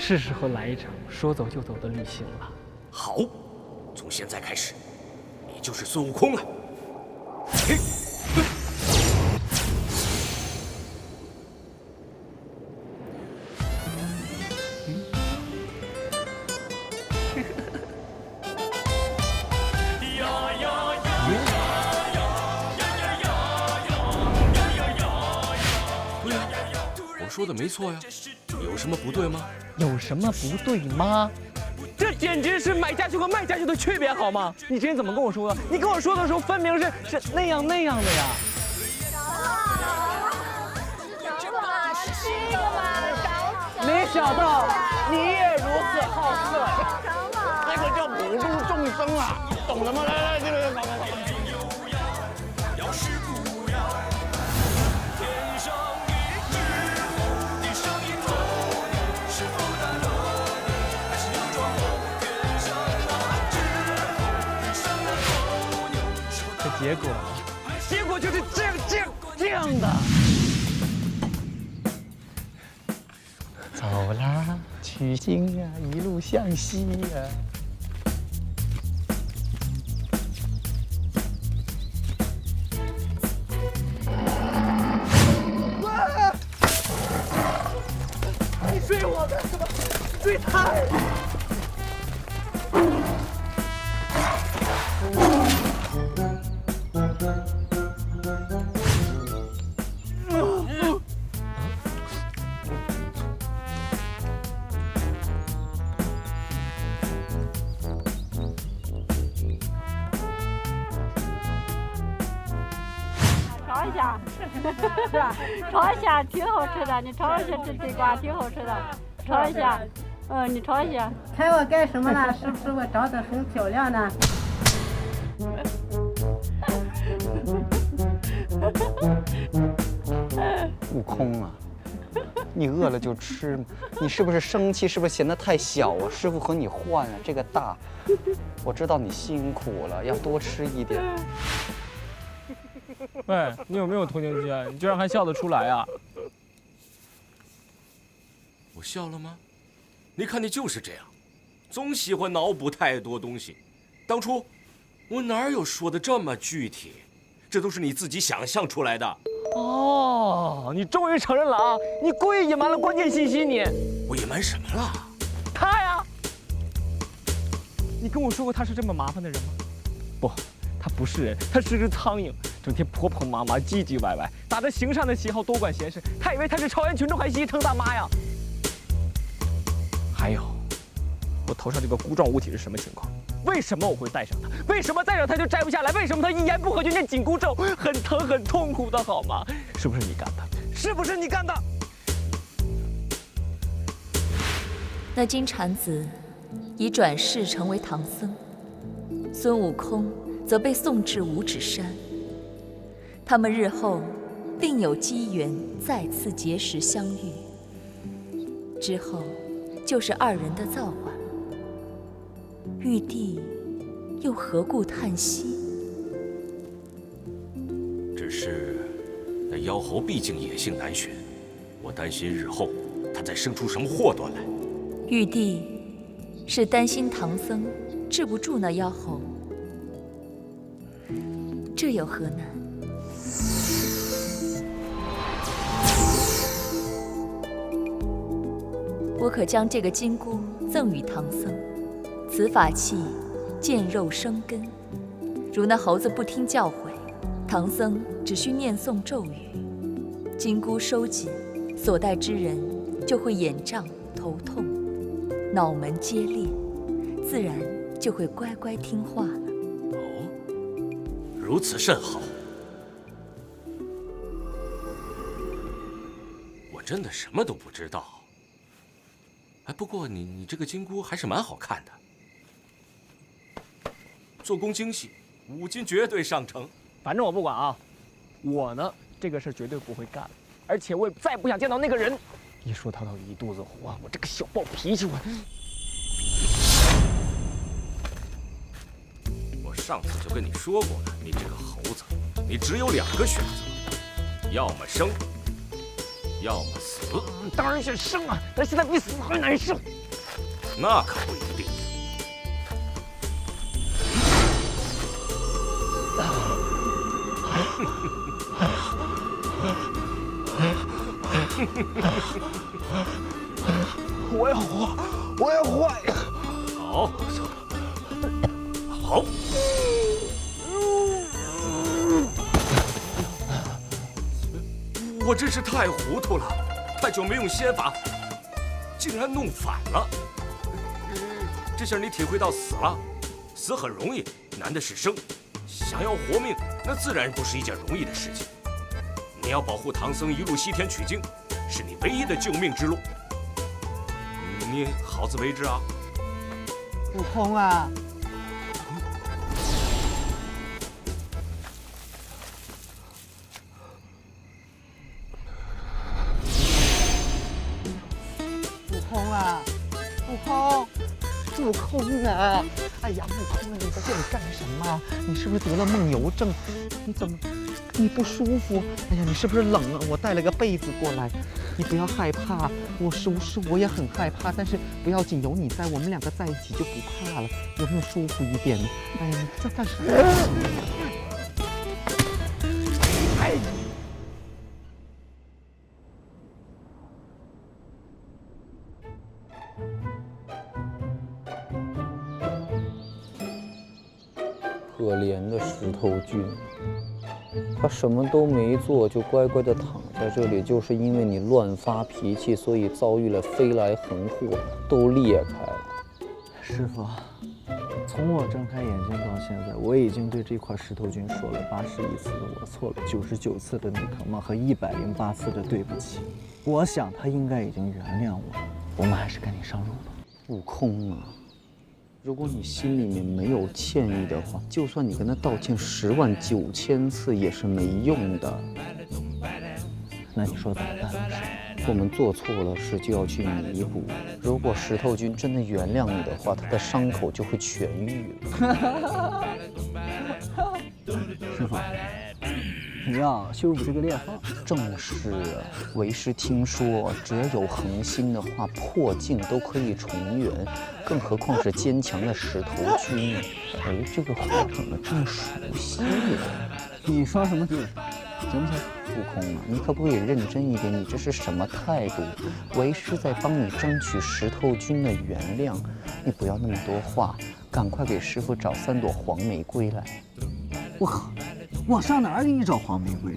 是时候来一场说走就走的旅行了。好，从现在开始，你就是孙悟空了。嘿，我说的没错呀，有什么不对吗？有什么不对吗？这简直是买家秀和卖家秀的区别，好吗？你之前怎么跟我说的？你跟我说的时候，分明是那样的呀。没想到你也如此好色，这个叫普度众生啊，懂了吗？来，这个搞。结果就是这样的。走啦，取经呀，一路向西呀。你追我干什么？追他！尝一下，是吧？尝一下挺好吃的，你尝一下这地瓜挺好吃的，尝一下。你尝一下。看我干什么呢？是不是我长得很漂亮呢？悟空啊，你饿了就吃嘛。你是不是生气？是不是嫌得太小啊？师傅和你换啊，这个大。我知道你辛苦了，要多吃一点。喂，你有没有同情心啊？你居然还笑得出来啊！我笑了吗？你看你就是这样，总喜欢脑补太多东西。当初我哪有说的这么具体？这都是你自己想象出来的。哦，你终于承认了啊！你故意隐瞒了关键信息，你。我隐瞒什么了？他呀！你跟我说过他是这么麻烦的人吗？不，他不是人，他是只苍蝇，整天婆婆妈妈、唧唧歪歪，打着行善的旗号多管闲事。他以为他是朝阳群众，还心疼大妈呀。还有，我头上这个箍状物体是什么情况？为什么我会戴上它？为什么戴上它就摘不下来？为什么它一言不合就念紧箍咒？很疼很痛苦的好吗？是不是你干的？是不是你干的？那金蝉子已转世成为唐僧，孙悟空则被送至五指山。他们日后定有机缘再次结识相遇，之后就是二人的造化。玉帝又何故叹息？只是那妖猴毕竟野性难驯，我担心日后他再生出什么祸端来。玉帝是担心唐僧治不住那妖猴，这有何难？我可将这个金箍赠与唐僧，此法器见肉生根。如那猴子不听教诲，唐僧只需念诵咒语，金箍收紧，所带之人就会眼胀、头痛、脑门皆裂，自然就会乖乖听话了。哦，如此甚好。我真的什么都不知道。哎，不过你这个金箍还是蛮好看的，做工精细，五金绝对上乘。反正我不管啊，我呢这个事绝对不会干了，而且我也再不想见到那个人。一说他一肚子火，我这个小暴脾气我上次就跟你说过了，你这个猴子，你只有2个选择，要么生，要么死。当然是生啊，但现在比死还难受。那可不一定。我要活，我要活！好，好。我真是太糊涂了，太久没用仙法，竟然弄反了。这下你体会到死了，死很容易，难的是生。想要活命，那自然不是一件容易的事情。你要保护唐僧一路西天取经，是你唯一的救命之路。你好自为之啊！悟空啊！悟空啊！悟空！悟空啊！哎呀，悟空啊，你在这里干什么？你是不是得了梦游症？你怎么？你不舒服？哎呀，你是不是冷啊？我带了个被子过来，你不要害怕。我也很害怕，但是不要紧，有你在，我们两个在一起就不怕了。有没有舒服一点？哎呀，你在干什么？哎！可怜的石头君。他什么都没做，就乖乖地躺在这里，就是因为你乱发脾气，所以遭遇了飞来横祸，都裂开了。师傅，从我睁开眼睛到现在，我已经对这块石头君说了81次的我错了，99次的你可吗和108次的对不起。我想他应该已经原谅我，我们还是赶紧上路吧。悟空啊！如果你心里面没有歉意的话，就算你跟他道歉109000次也是没用的。那你说怎么办？我们做错了事就要去弥补。如果石头君真的原谅你的话，他的伤口就会痊愈了。师傅，你要修补这个裂缝？正是啊，为师听说，只要有恒心的话，破镜都可以重圆，更何况是坚强的石头君。哎，这个话怎么这么熟悉呀？你说什么就是，行不行？悟空啊，你可不可以认真一点？你这是什么态度？为师在帮你争取石头君的原谅，你不要那么多话，赶快给师傅找3朵黄玫瑰来。我上哪儿给你找黄玫瑰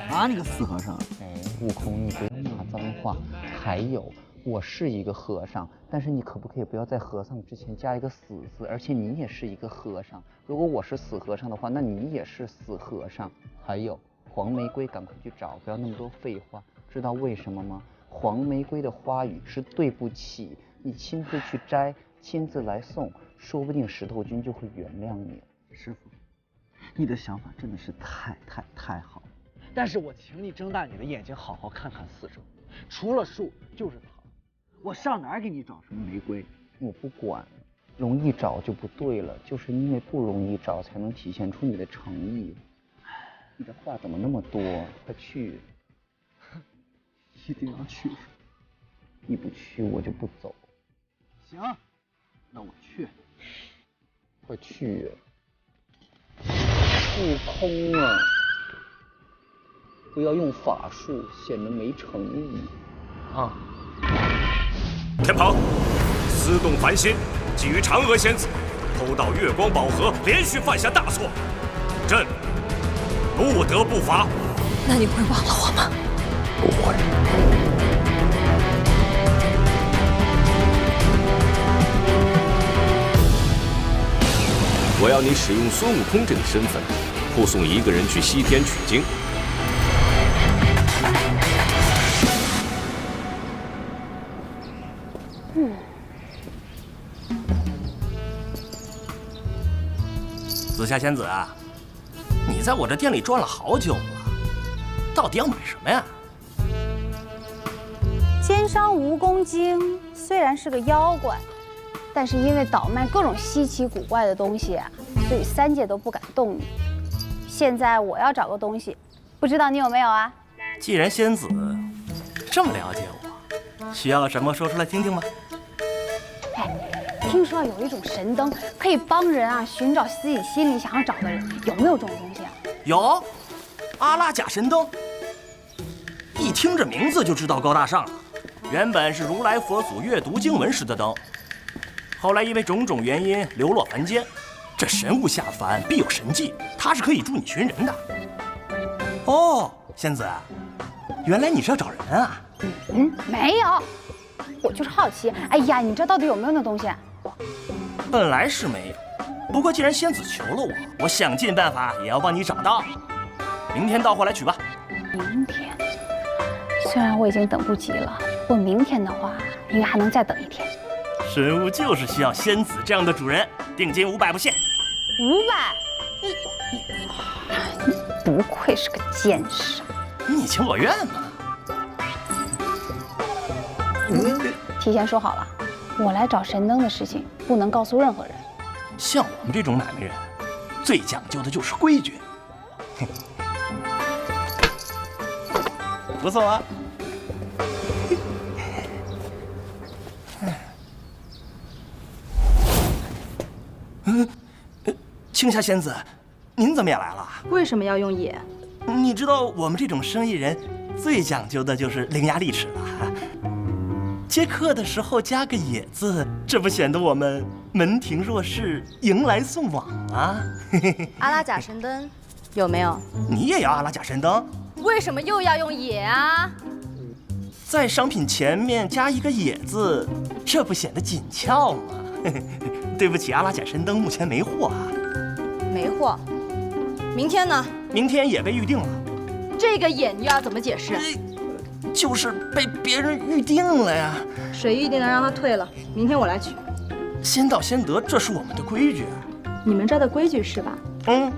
啊？你个死和尚！哎，悟空，你不要骂脏话。还有，我是一个和尚，但是你可不可以不要在和尚之前加一个死字？而且你也是一个和尚，如果我是死和尚的话，那你也是死和尚。还有，黄玫瑰赶快去找，不要那么多废话。知道为什么吗？黄玫瑰的花语是对不起，你亲自去摘，亲自来送，说不定石头君就会原谅你。师傅，你的想法真的是太好了，但是我请你睁大你的眼睛，好好看看四周，除了树就是草，我上哪儿给你找什么玫瑰？我不管，容易找就不对了，就是因为不容易找，才能体现出你的诚意。你的话怎么那么多？快去！一定要去！你不去我就不走。行，那我去。快去！悟空啊，不要用法术，显得没诚意啊！天蓬，私动凡心，觊觎嫦娥仙子，偷盗月光宝盒，连续犯下大错，朕不得不罚。那你会忘了我吗？不会。我要你使用孙悟空这个身份，护送一个人去西天取经。紫霞仙子啊，你在我这店里转了好久了，到底要买什么呀？奸商蜈蚣精虽然是个妖怪，但是因为倒卖各种稀奇古怪的东西啊，所以3界都不敢动你。现在我要找个东西，不知道你有没有啊？既然仙子这么了解我，需要什么说出来听听吗？听说有一种神灯可以帮人啊寻找自己心里想要找的人，有没有这种东西啊？有，阿拉甲神灯。一听这名字就知道高大上了。原本是如来佛祖阅读经文时的灯，后来因为种种原因流落凡间。这神物下凡必有神迹，它是可以助你寻人的。哦，仙子，原来你是要找人啊？没有，我就是好奇。哎呀，你这到底有没有那东西？本来是没有，不过既然仙子求了我，我想尽办法也要帮你找到。明天到货来取吧。明天？虽然我已经等不及了，不过明天的话，应该还能再等一天。神物就是需要仙子这样的主人，定金500不限。500？你不愧是个奸商，你情我愿嘛。提前说好了，我来找神灯的事情不能告诉任何人。像我们这种买卖人，最讲究的就是规矩。不错啊。青霞仙子，您怎么也来了？为什么要用野？你知道我们这种生意人最讲究的就是伶牙俐齿了。接客的时候加个野字，这不显得我们门庭若市、迎来送往啊？阿拉甲神灯有没有？你也要阿拉甲神灯？为什么又要用野啊？在商品前面加一个野字，这不显得紧俏吗？对不起，阿拉甲神灯目前没货啊。没货。明天呢？明天也被预定了。这个野你又要怎么解释？就是被别人预定了呀。谁预定的让他退了？明天我来取。先到先得，这是我们的规矩。你们这儿的规矩是吧？嗯。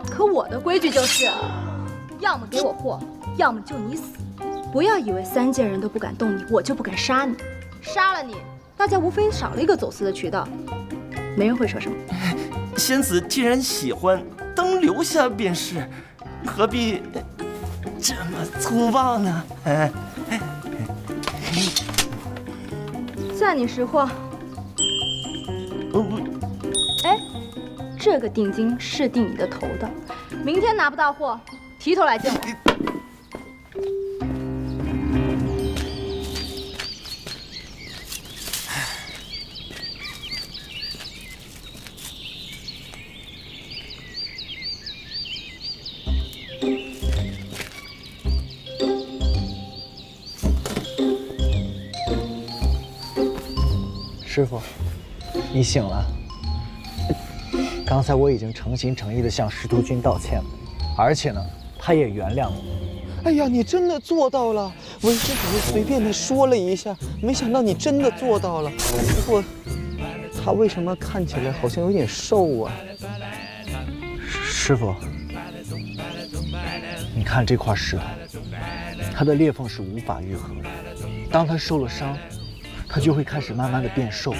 可我的规矩就是，要么给我货，要么就你死。不要以为3界人都不敢动你，我就不敢杀你。杀了你，大家无非少了一个走私的渠道，没人会说什么。仙子既然喜欢，灯留下便是，何必这么粗暴呢？算你识货。哎，这个定金是定你的头的，明天拿不到货，提头来见我。师傅，你醒了。刚才我已经诚心诚意地向师徒君道歉了，而且呢，他也原谅我。哎呀，你真的做到了！为师只是随便的说了一下，没想到你真的做到了。不过，他为什么看起来好像有点瘦啊？师傅，你看这块石头，它的裂缝是无法愈合的。当它受了伤，它就会开始慢慢的变瘦，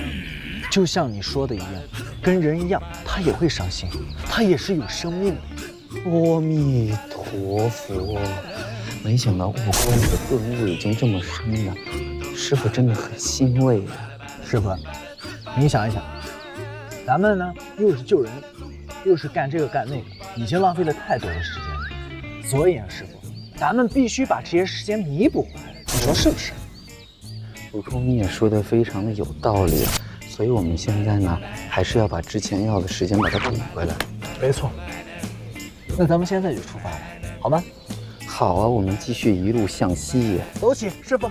就像你说的一样，跟人一样，它也会伤心，它也是有生命的。阿弥陀佛，没想到悟空你的顿悟已经这么深了，师傅真的很欣慰啊。师傅，你想一想，咱们呢又是救人，又是干这个干那个，已经浪费了太多的时间了。所以啊，师傅，咱们必须把这些时间弥补回来，你说是不是？悟空，你也说的非常的有道理，所以我们现在呢，还是要把之前要的时间把它补回来。没错。那咱们现在就出发了，好吗？好啊，我们继续一路向西。走起，师傅。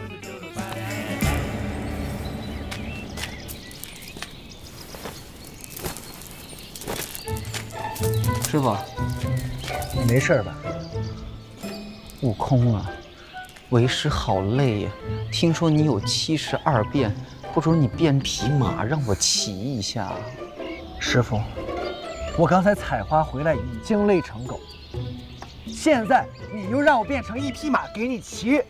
师傅，你没事吧？悟空啊，为师好累呀！听说你有72变，不如你变匹马让我骑一下。师傅，我刚才采花回来已经累成狗，现在你又让我变成一匹马给你骑，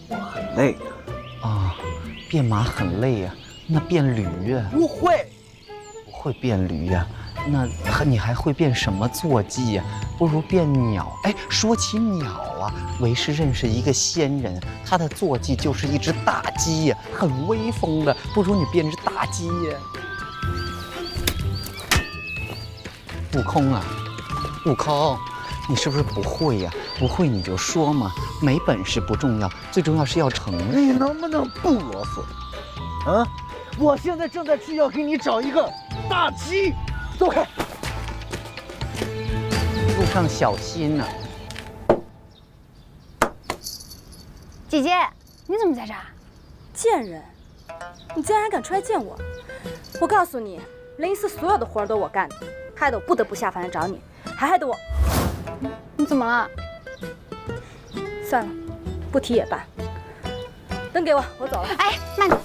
我很累啊。变马很累呀，那变驴呀？不会变驴呀？那你还会变什么坐骑呀？不如变鸟。哎，说起鸟啊，为师认识一个仙人，他的坐骑就是一只大鸡呀，很威风的。不如你变只大鸡呀。悟空啊，悟空，你是不是不会呀？不会你就说嘛，没本事不重要，最重要是要诚实。你能不能不啰嗦？啊！我现在正在去要给你找一个大鸡，走开！路上小心呐！姐姐，你怎么在这儿？贱人，你竟然还敢出来见我！我告诉你，灵司所有的活儿都我干的，害得我不得不下凡来找你，还害得我……你怎么了？算了，不提也罢。灯给我，我走了。哎，慢着，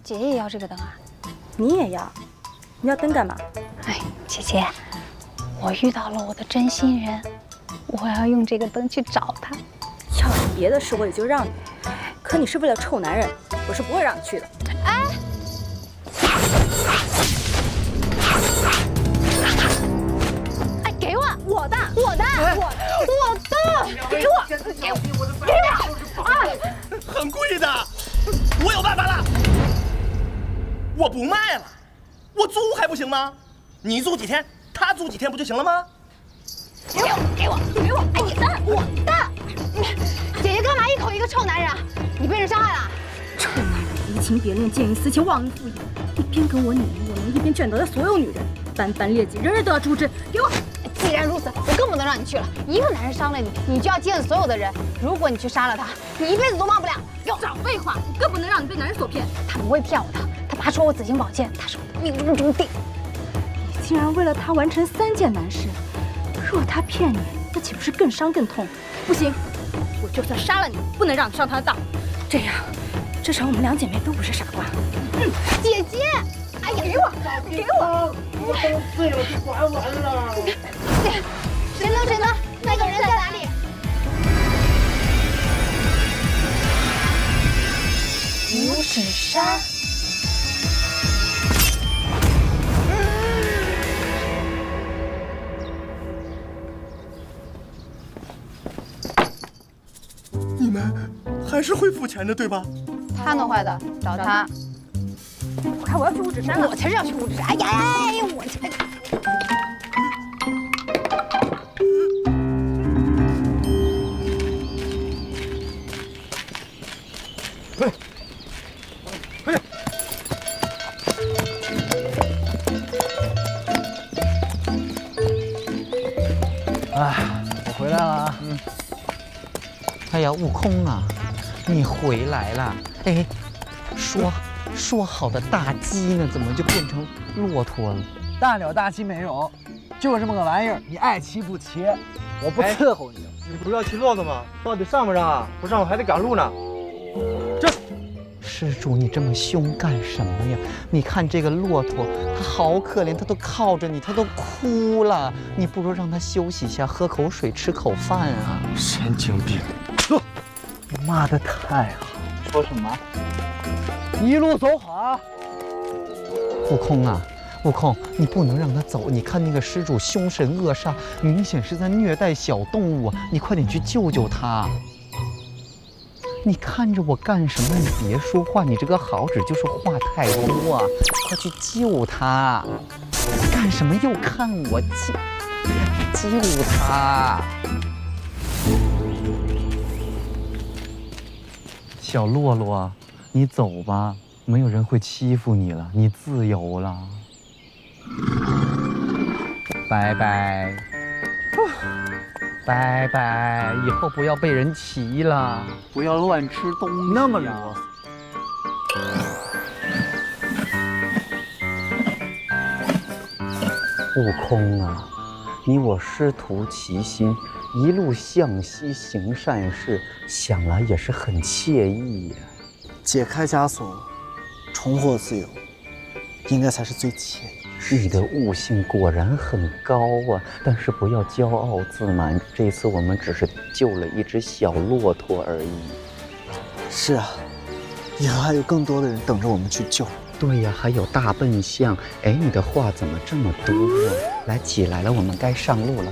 姐姐也要这个灯啊？你也要？你要灯干嘛？哎，姐姐，我遇到了我的真心人，我要用这个灯去找他。要是别的事我也就让你，可你是为了臭男人，我是不会让你去的。哎，哎，给我我的，我的，我的，给我，给我，啊！很贵的，我有办法了，我不卖了，我租还不行吗？你租几天，他租几天不就行了吗？给我，给我，给我！哎，你的，我的！姐姐干嘛一口一个臭男人啊？你被人伤害了？臭男人，移情别恋，见异思迁，忘恩负义，一边跟我你侬我侬，一边卷得所有女人，斑斑劣迹，人人都要诛之。给我！既然如此，我更不能让你去了。一个男人伤了你，你就要见所有的人。如果你去杀了他，你一辈子都忘不了。少废话，我更不能让你被男人所骗。他不会骗我的，他拔出我紫金宝剑，他是我的命中注定。你竟然为了他完成3件难事，若他骗你，那岂不是更伤更痛？不行，我就算杀了你，不能让你上他的当。这样，至少我们2姐妹都不是傻瓜。姐姐，哎呀，给我，给我！我灯碎了，就管完了。神灯，神灯，那个人在哪里？五指山。你们还是会付钱的，对吧？他弄坏的，找他。我看我要去五指山了。我才是要去五指山！哎呀哎呀，我才。哎，我回来了啊。哎呀，悟空啊，你回来了！哎，说好的大鸡呢，怎么就变成骆驼了？大鸟大鸡没有，就这么个玩意儿，你爱骑不骑，我不伺候你。你不是要骑骆驼吗？到底上不上啊？不上我还得赶路呢。这施主，你这么凶干什么呀？你看这个骆驼，它好可怜，它都靠着你，它都哭了。你不如让它休息一下，喝口水，吃口饭啊！神经病！走，你骂得太好。说什么？一路走好啊！悟空啊，悟空，你不能让他走！你看那个施主凶神恶煞，明显是在虐待小动物啊！你快点去救救他！你看着我干什么？你别说话，你这个好纸就是话太多啊！快去救他！干什么又看我？救他！小洛洛，你走吧，没有人会欺负你了，你自由了。拜拜，拜拜，以后不要被人骑了，不要乱吃东西。那么啰嗦。悟空啊，你我师徒齐心，一路向西行善事，想来也是很惬意呀。解开枷锁，重获自由，应该才是最惬意。你的悟性果然很高啊，但是不要骄傲自满。这次我们只是救了一只小骆驼而已。是啊，以后还有更多的人等着我们去救。对呀，还有大笨象。哎，你的话怎么这么多啊？来，起来了，我们该上路了。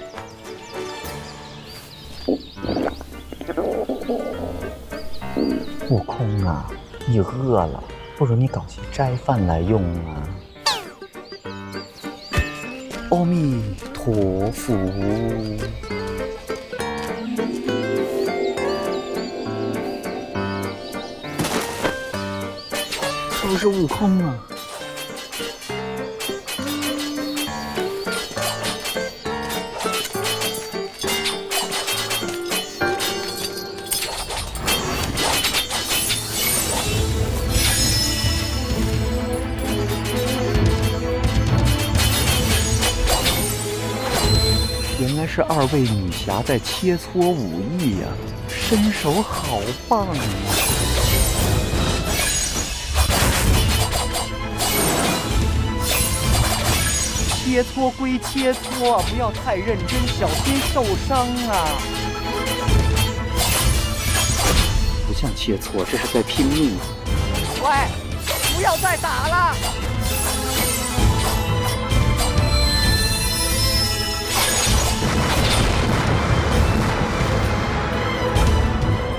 悟空啊，你饿了，不如你搞些斋饭来用啊。阿弥陀佛。是不是悟空啊？原来是二位女侠在切磋武艺呀，身手好棒啊！切磋归切磋，不要太认真，小心受伤啊！不像切磋，这是在拼命。喂，不要再打了！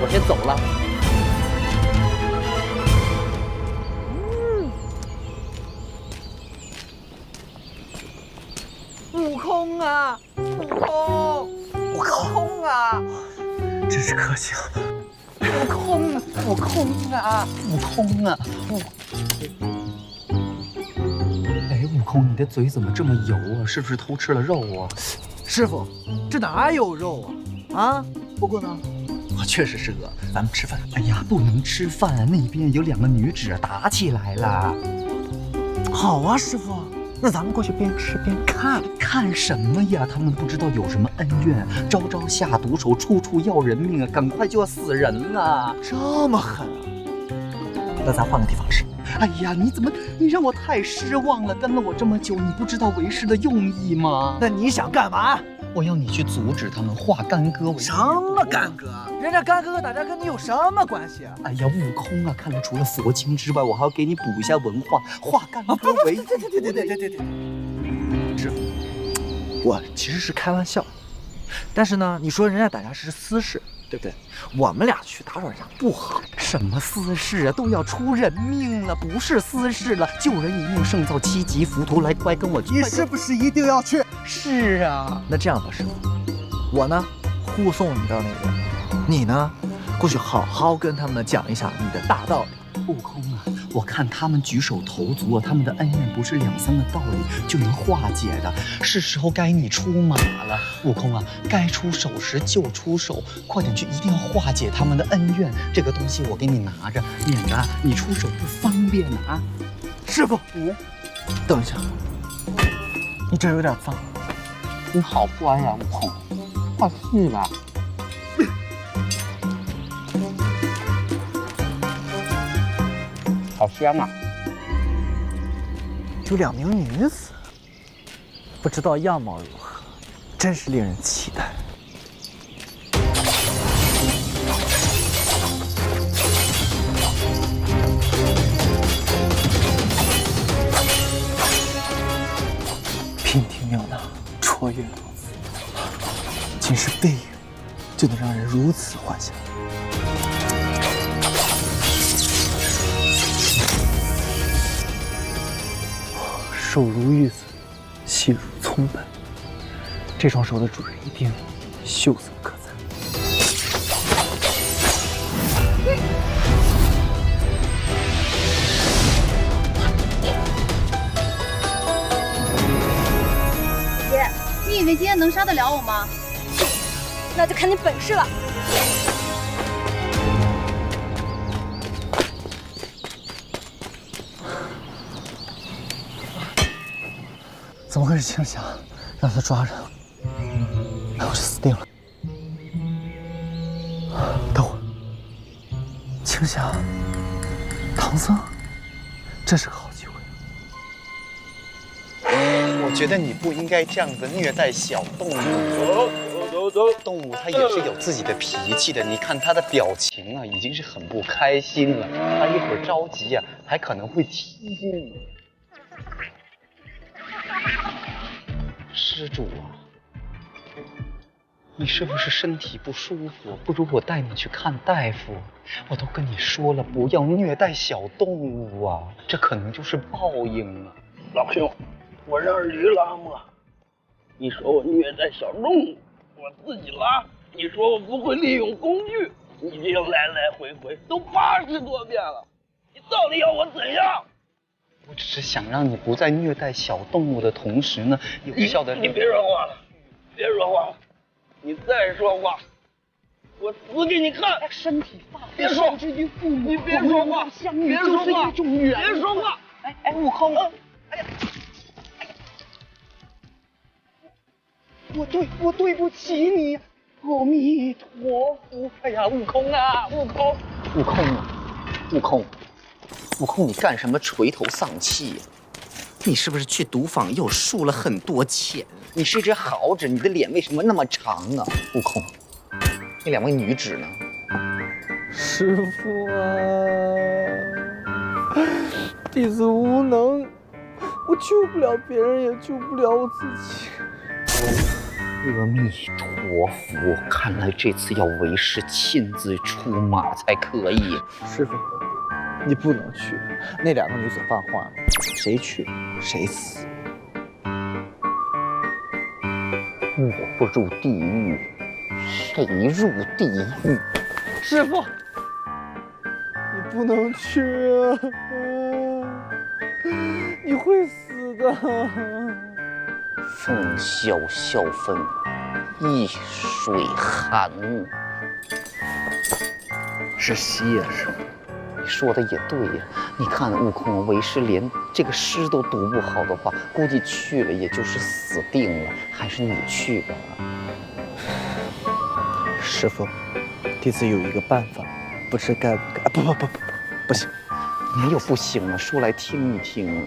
我先走了。悟空啊，悟空，悟空啊！真是可惜了。悟空啊，悟空啊，悟空啊！哎，悟空，你的嘴怎么这么油啊？是不是偷吃了肉啊？师傅，这哪有肉啊？啊？不过呢，我确实是饿，咱们吃饭。哎呀，不能吃饭啊！那边有2个女子打起来了。好啊，师傅。那咱们过去边吃边看，看什么呀？他们不知道有什么恩怨，招招下毒手，处处要人命啊！赶快就要死人了，这么狠啊！那咱换个地方吃。哎呀，你让我太失望了！跟了我这么久，你不知道为师的用意吗？那你想干嘛？我要你去阻止他们化干戈为什么干戈？人家干哥哥打架跟你有什么关系啊？哎呀，悟空啊，看来除了佛经之外，我还要给你补一下文化，化干戈为对。师傅，我其实是开玩笑，但是呢，你说人家打架是私事，对不对？我们俩去打扰人家不好。什么私事啊？都要出人命了，不是私事了，救人一命胜造7级浮屠，来，快跟我去！你是不是一定要去？是啊。那这样吧，师傅，我呢护送你到那边，你呢过去好好跟他们讲一下你的大道理。悟空啊，我看他们举手投足啊，他们的恩怨不是2、3个道理就能化解的，是时候该你出马了。悟空啊，该出手时就出手，快点去，一定要化解他们的恩怨。这个东西我给你拿着，免得你出手不方便啊。师傅，等一下，你这有点脏。你好乖呀，悟空，快去吧。好香啊！有2名女子，不知道样貌如何，真是令人期待。娉婷妙娜，卓越多姿，仅是背影就能让人如此幻想。手如玉子，细如葱白，这双手的主人一定秀色可餐。姐，你以为今天能杀得了我吗？那就看你本事了。怎么会是青霞？让他抓着，那我就死定了。等会儿，青霞，唐僧，这是个好机会。我觉得你不应该这样子虐待小动物。走，动物它也是有自己的脾气的。你看它的表情啊，已经是很不开心了。它一会儿着急啊，还可能会踢你。施主啊，你是不是身体不舒服？不如我带你去看大夫。我都跟你说了，不要虐待小动物啊，这可能就是报应啊。老兄，我让驴拉磨，你说我虐待小动物，我自己拉。你说我不会利用工具，你这样来来回回都80多遍了，你到底要我怎样？我只是想让你不在虐待小动物的同时呢，有效的。你别说话了，别说话了，你再说话，我死给你看！身体发别说，你别说话，别说话，别说话！哎，悟空，哎呀，我对不起你，阿弥陀佛！哎呀，悟空啊，悟空，悟空，你干什么垂头丧气呀？你是不是去赌坊又输了很多钱？你是只耗子，你的脸为什么那么长啊？悟空，那2位女子呢？师父啊，弟子无能，我救不了别人，也救不了我自己。阿弥陀佛，看来这次要为师亲自出马才可以。师父，你不能去，那2个女子犯坏了，谁去谁死。我不入地狱，谁入地狱？师父，你不能去啊，你会死的。风萧萧分，易水寒木。是西呀，师父。你说的也对呀，你看悟空为师连这个诗都读不好的话，估计去了也就是死定了。还是你去吧。师父，弟子有一个办法，不知该不该？不行，没有不行啊，说来听一听啊。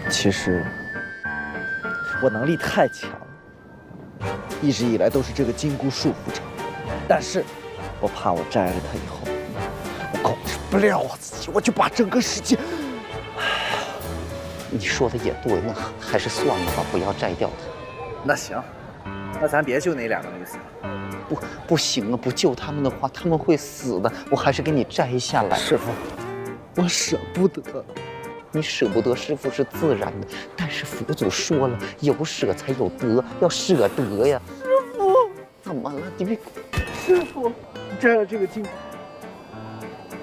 其实我能力太强了，一直以来都是这个金箍束缚着，但是我怕我摘了它以后，我控制不了我自己，我就把整个世界……你说的也对，那还是算了吧，不要摘掉它。那行，那咱别救那2个女子了。不行啊，不救他们的话，他们会死的。我还是给你摘下来。师父，我舍不得。你舍不得，师父是自然的，但是佛祖说了，有舍才有得，要舍得呀。师父，怎么了？你别……师父，你摘了这个金箍，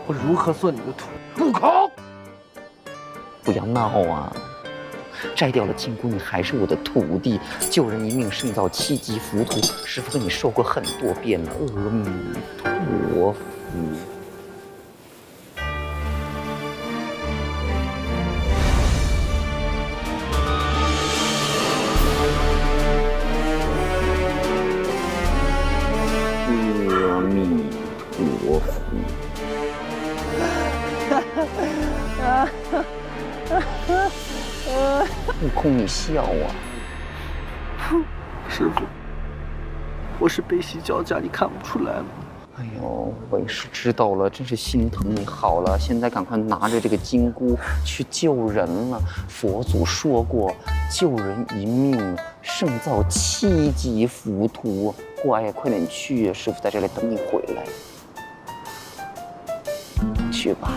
我如何做你的徒？悟空，不要闹啊！摘掉了金箍，你还是我的徒弟。救人一命胜造7级浮屠，师父跟你说过很多遍了。阿弥陀佛。阿弥陀佛。悟空，你笑啊！师父，我是悲喜交加，你看不出来吗？哎呦，为师知道了，真是心疼你。好了，现在赶快拿着这个金箍去救人了。佛祖说过，救人一命胜造7级浮屠。乖，快点去，师父在这里等你回来。去吧。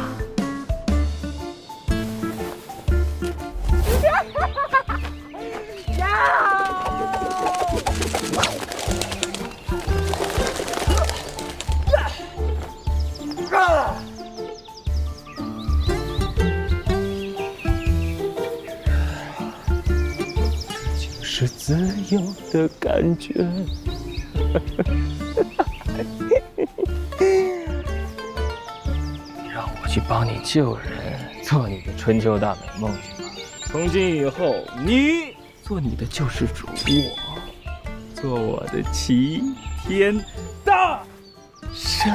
是自由的感觉。你让我去帮你救人，做你的春秋大美梦去吧。从今以后，你做你的救世主，我做我的齐天大圣。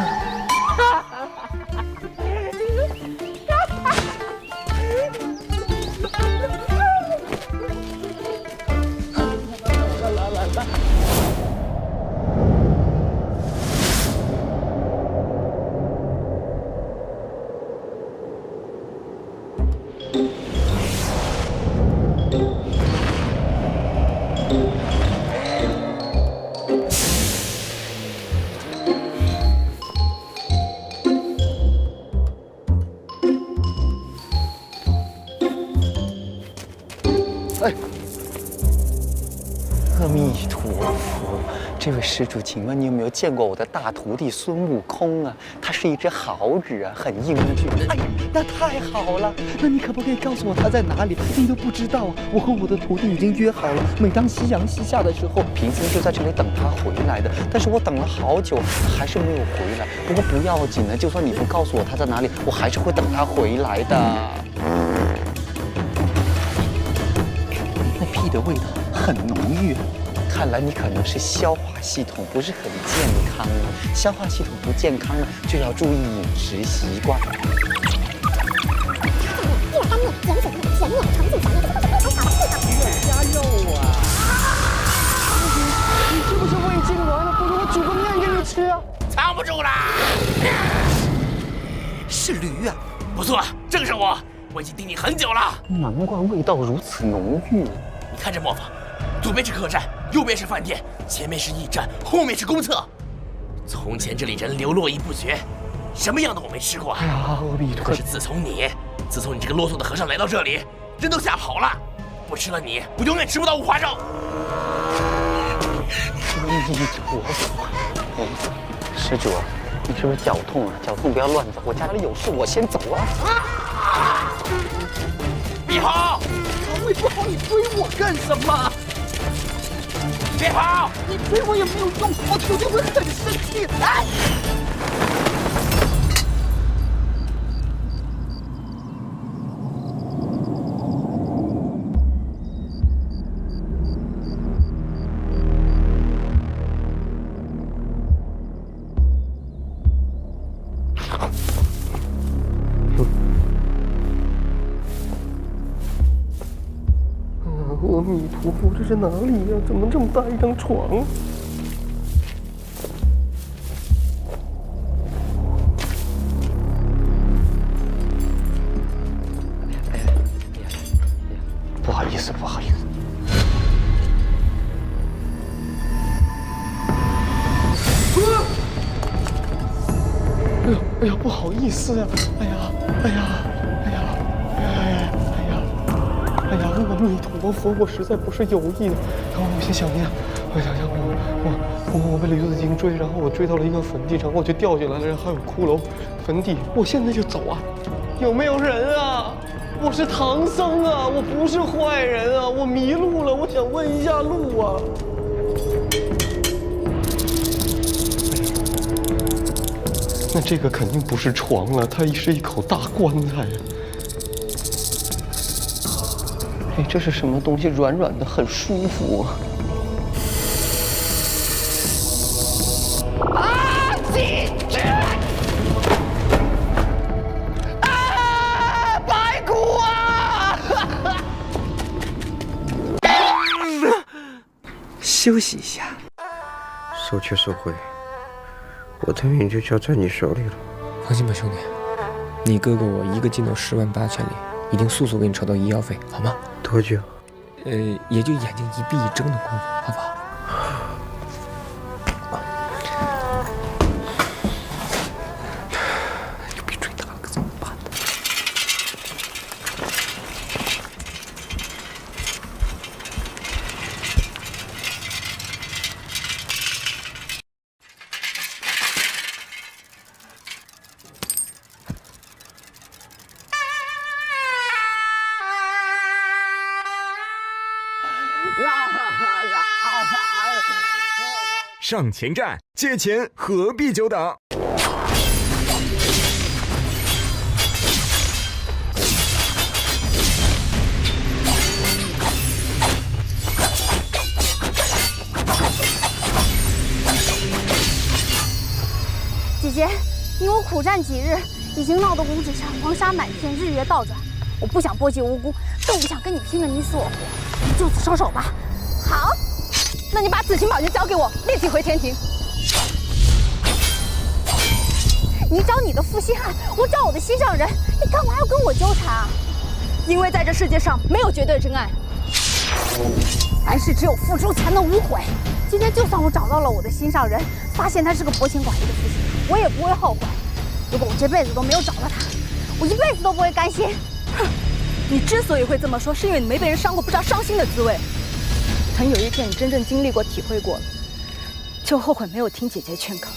阿弥陀佛，这位施主，请问你有没有见过我的大徒弟孙悟空啊？他是一只猴子啊，很英俊。哎呀，那太好了！那你可不可以告诉我他在哪里？你都不知道啊！我和我的徒弟已经约好了，每当夕阳西下的时候，贫僧就在这里等他回来的。但是我等了好久，还是没有回来。不过不要紧的，就算你不告诉我他在哪里，我还是会等他回来的。那屁的味道很浓郁，看来你可能是消化系统不是很健康了。消化系统不健康了，就要注意饮食习惯。加肉啊！你是不是胃痉挛了？不如我煮个面给你吃啊！藏不住啦！是驴啊！不错，正是我。我已经盯你很久了。难怪味道如此浓郁。你看这磨坊，左边是客栈，右边是饭店，前面是驿站，后面是公厕。从前这里人流络绎不绝，什么样的我没吃过啊！阿弥陀佛。可是自从你这个啰嗦的和尚来到这里，人都吓跑了。不吃了你，我永远吃不到五花肉。阿弥陀佛。施主，你是不是脚痛啊？脚痛不要乱走，我家里有事，我先走啊。别跑！肠胃不好，你追我干什么？别跑！你追我也没有用，我徒弟会很生气。哎！阿弥陀佛，这是哪里呀？怎么这么大一张床？不好意思，不好意思。哎呀，不好意思呀！哎呀，阿弥陀佛，我实在不是有意的。然后我先想一想，我被驴子精追，然后我追到了一个坟地，然后我就掉下来了，然后还有骷髅坟地，我现在就走啊！有没有人啊？我是唐僧啊，我不是坏人啊，我迷路了，我想问一下路啊。那这个肯定不是床了，它是一口大棺材啊。哎，这是什么东西？软软的，很舒服啊！啊！鸡翅！啊！白骨啊！休息一下。收却收回，我的命就交在你手里了。放心吧，兄弟，你哥哥我一个劲头108000里，一定速速给你筹到医药费，好吗？多久？也就眼睛一闭一睁的功夫，好不好？又被追打了，可怎么办呢？上前站，借钱何必久等？姐姐，你我苦战几日，已经闹得五指山黄沙满天，日月倒转。我不想波及无辜，更不想跟你拼个你死我活，就此收手吧。好。那你把紫青宝剑交给我，立即回天庭。你找你的负心汉，我找我的心上人，你干嘛要跟我纠缠啊？因为在这世界上没有绝对真爱，凡事只有付出才能无悔。今天就算我找到了我的心上人，发现他是个薄情寡义的负心汉，我也不会后悔。如果我这辈子都没有找到他，我一辈子都不会甘心。哼！你之所以会这么说，是因为你没被人伤过，不知道伤心的滋味。等有一天你真正经历过、体会过了，就后悔没有听姐姐劝告。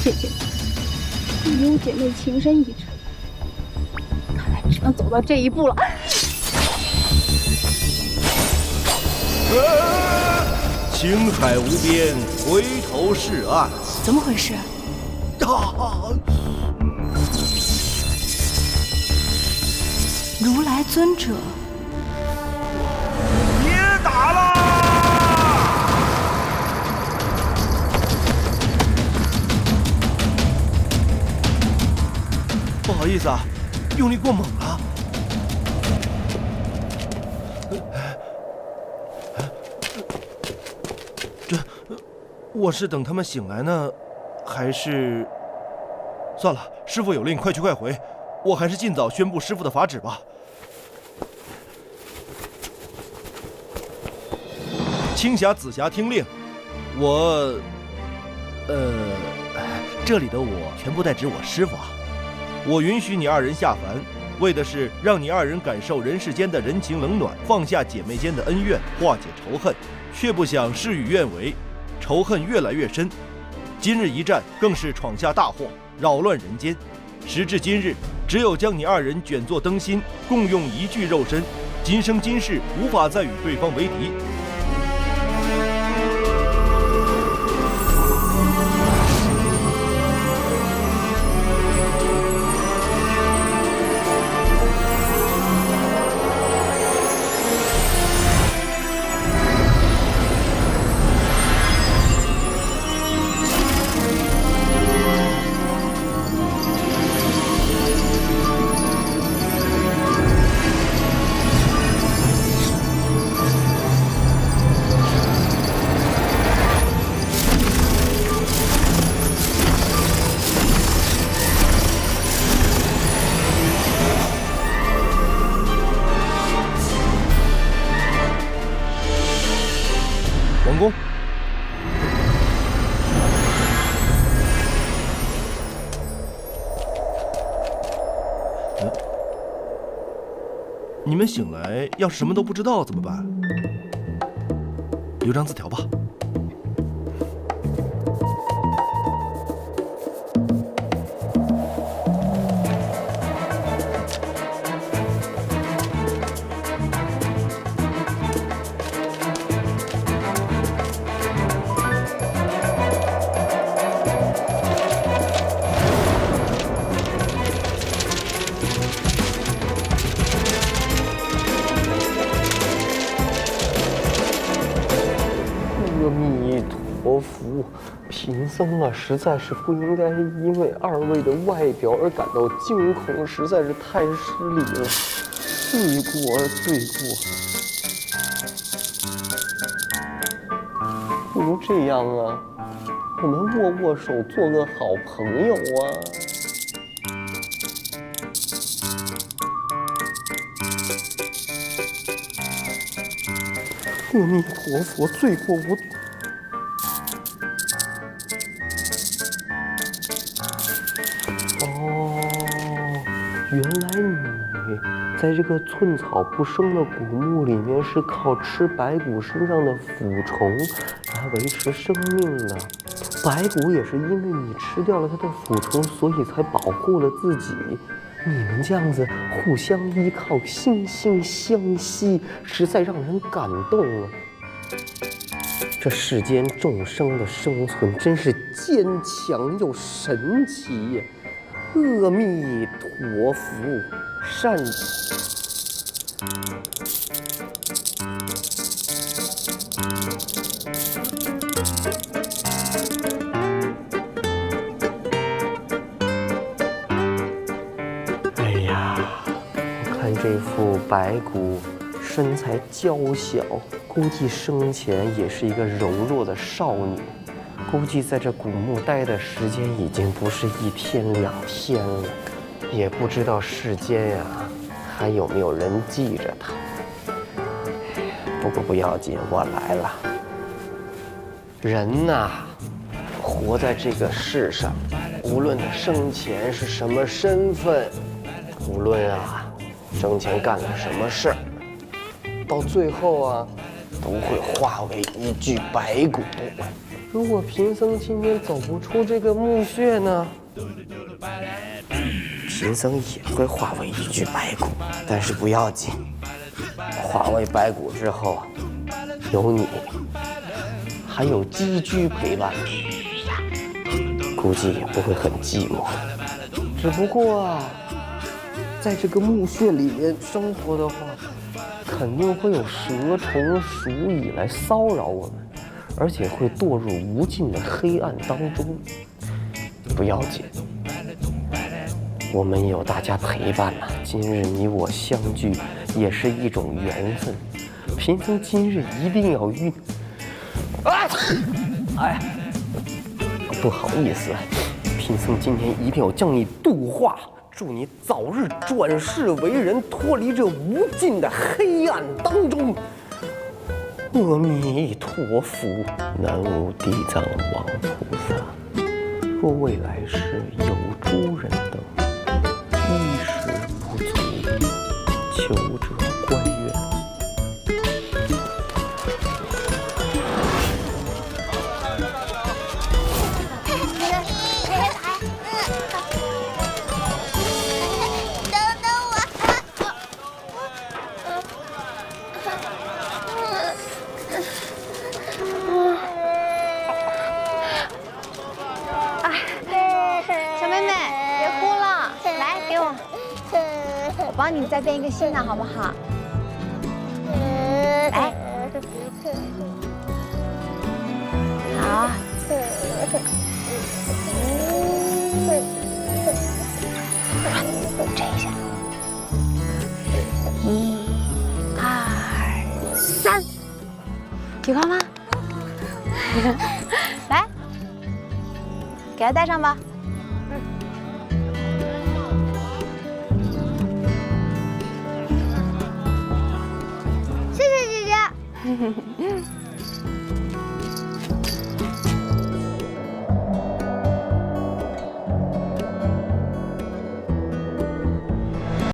姐姐，你有姐妹情深意长，看来只能走到这一步了。青海无边，回头是岸。怎么回事？如来尊者，别打了！不好意思啊，用力过猛了。我是等他们醒来呢，还是……算了，师父有令，快去快回。我还是尽早宣布师父的法旨吧。青霞、紫霞听令，这里的我全部代指我师父啊。我允许你二人下凡，为的是让你二人感受人世间的人情冷暖，放下姐妹间的恩怨，化解仇恨，却不想事与愿违，仇恨越来越深。今日一战更是闯下大祸，扰乱人间。时至今日，只有将你二人卷作灯芯，共用一具肉身，今生今世无法再与对方为敌。王公，你们醒来要是什么都不知道怎么办？留张字条吧。阿弥陀佛，贫僧啊，实在是不应该因为二位的外表而感到惊恐，实在是太失礼了，罪过罪过。不如这样啊，我们握握手，做个好朋友啊。阿弥陀佛，罪过我。哦，原来你在这个寸草不生的古墓里面是靠吃白骨身上的腐虫来维持生命的。白骨也是因为你吃掉了它的腐虫，所以才保护了自己。你们这样子互相依靠，惺惺相惜，实在让人感动啊！这世间众生的生存真是坚强又神奇呀！阿弥陀佛，善。哎呀，我看这副白骨身材娇小，估计生前也是一个柔弱的少女。估计在这古墓待的时间已经不是1天2天了，也不知道世间呀还有没有人记着他。不过不要紧，我来了。人呐，活在这个世上，无论他生前是什么身份，无论生前干了什么事儿，到最后都会化为一具白骨。如果贫僧今天走不出这个墓穴呢，贫僧也会化为一具白骨。但是不要紧，化为白骨之后，有你，还有鸡居陪伴，估计也不会很寂寞。只不过在这个墓穴里面生活的话，肯定会有蛇虫鼠蚁来骚扰我们，而且会堕入无尽的黑暗当中。不要紧，我们有大家陪伴呐。今日你我相聚，也是一种缘分。贫僧今日一定要与不好意思，贫僧今天一定要将你度化。祝你早日转世为人，脱离这无尽的黑暗当中。阿弥陀佛，南无地藏王菩萨。若未来世有诸人等衣食不足，求者关愿。帮你再编一个新的，好不好？来，好。这一下，1、2、3，喜欢吗？来，给它戴上吧。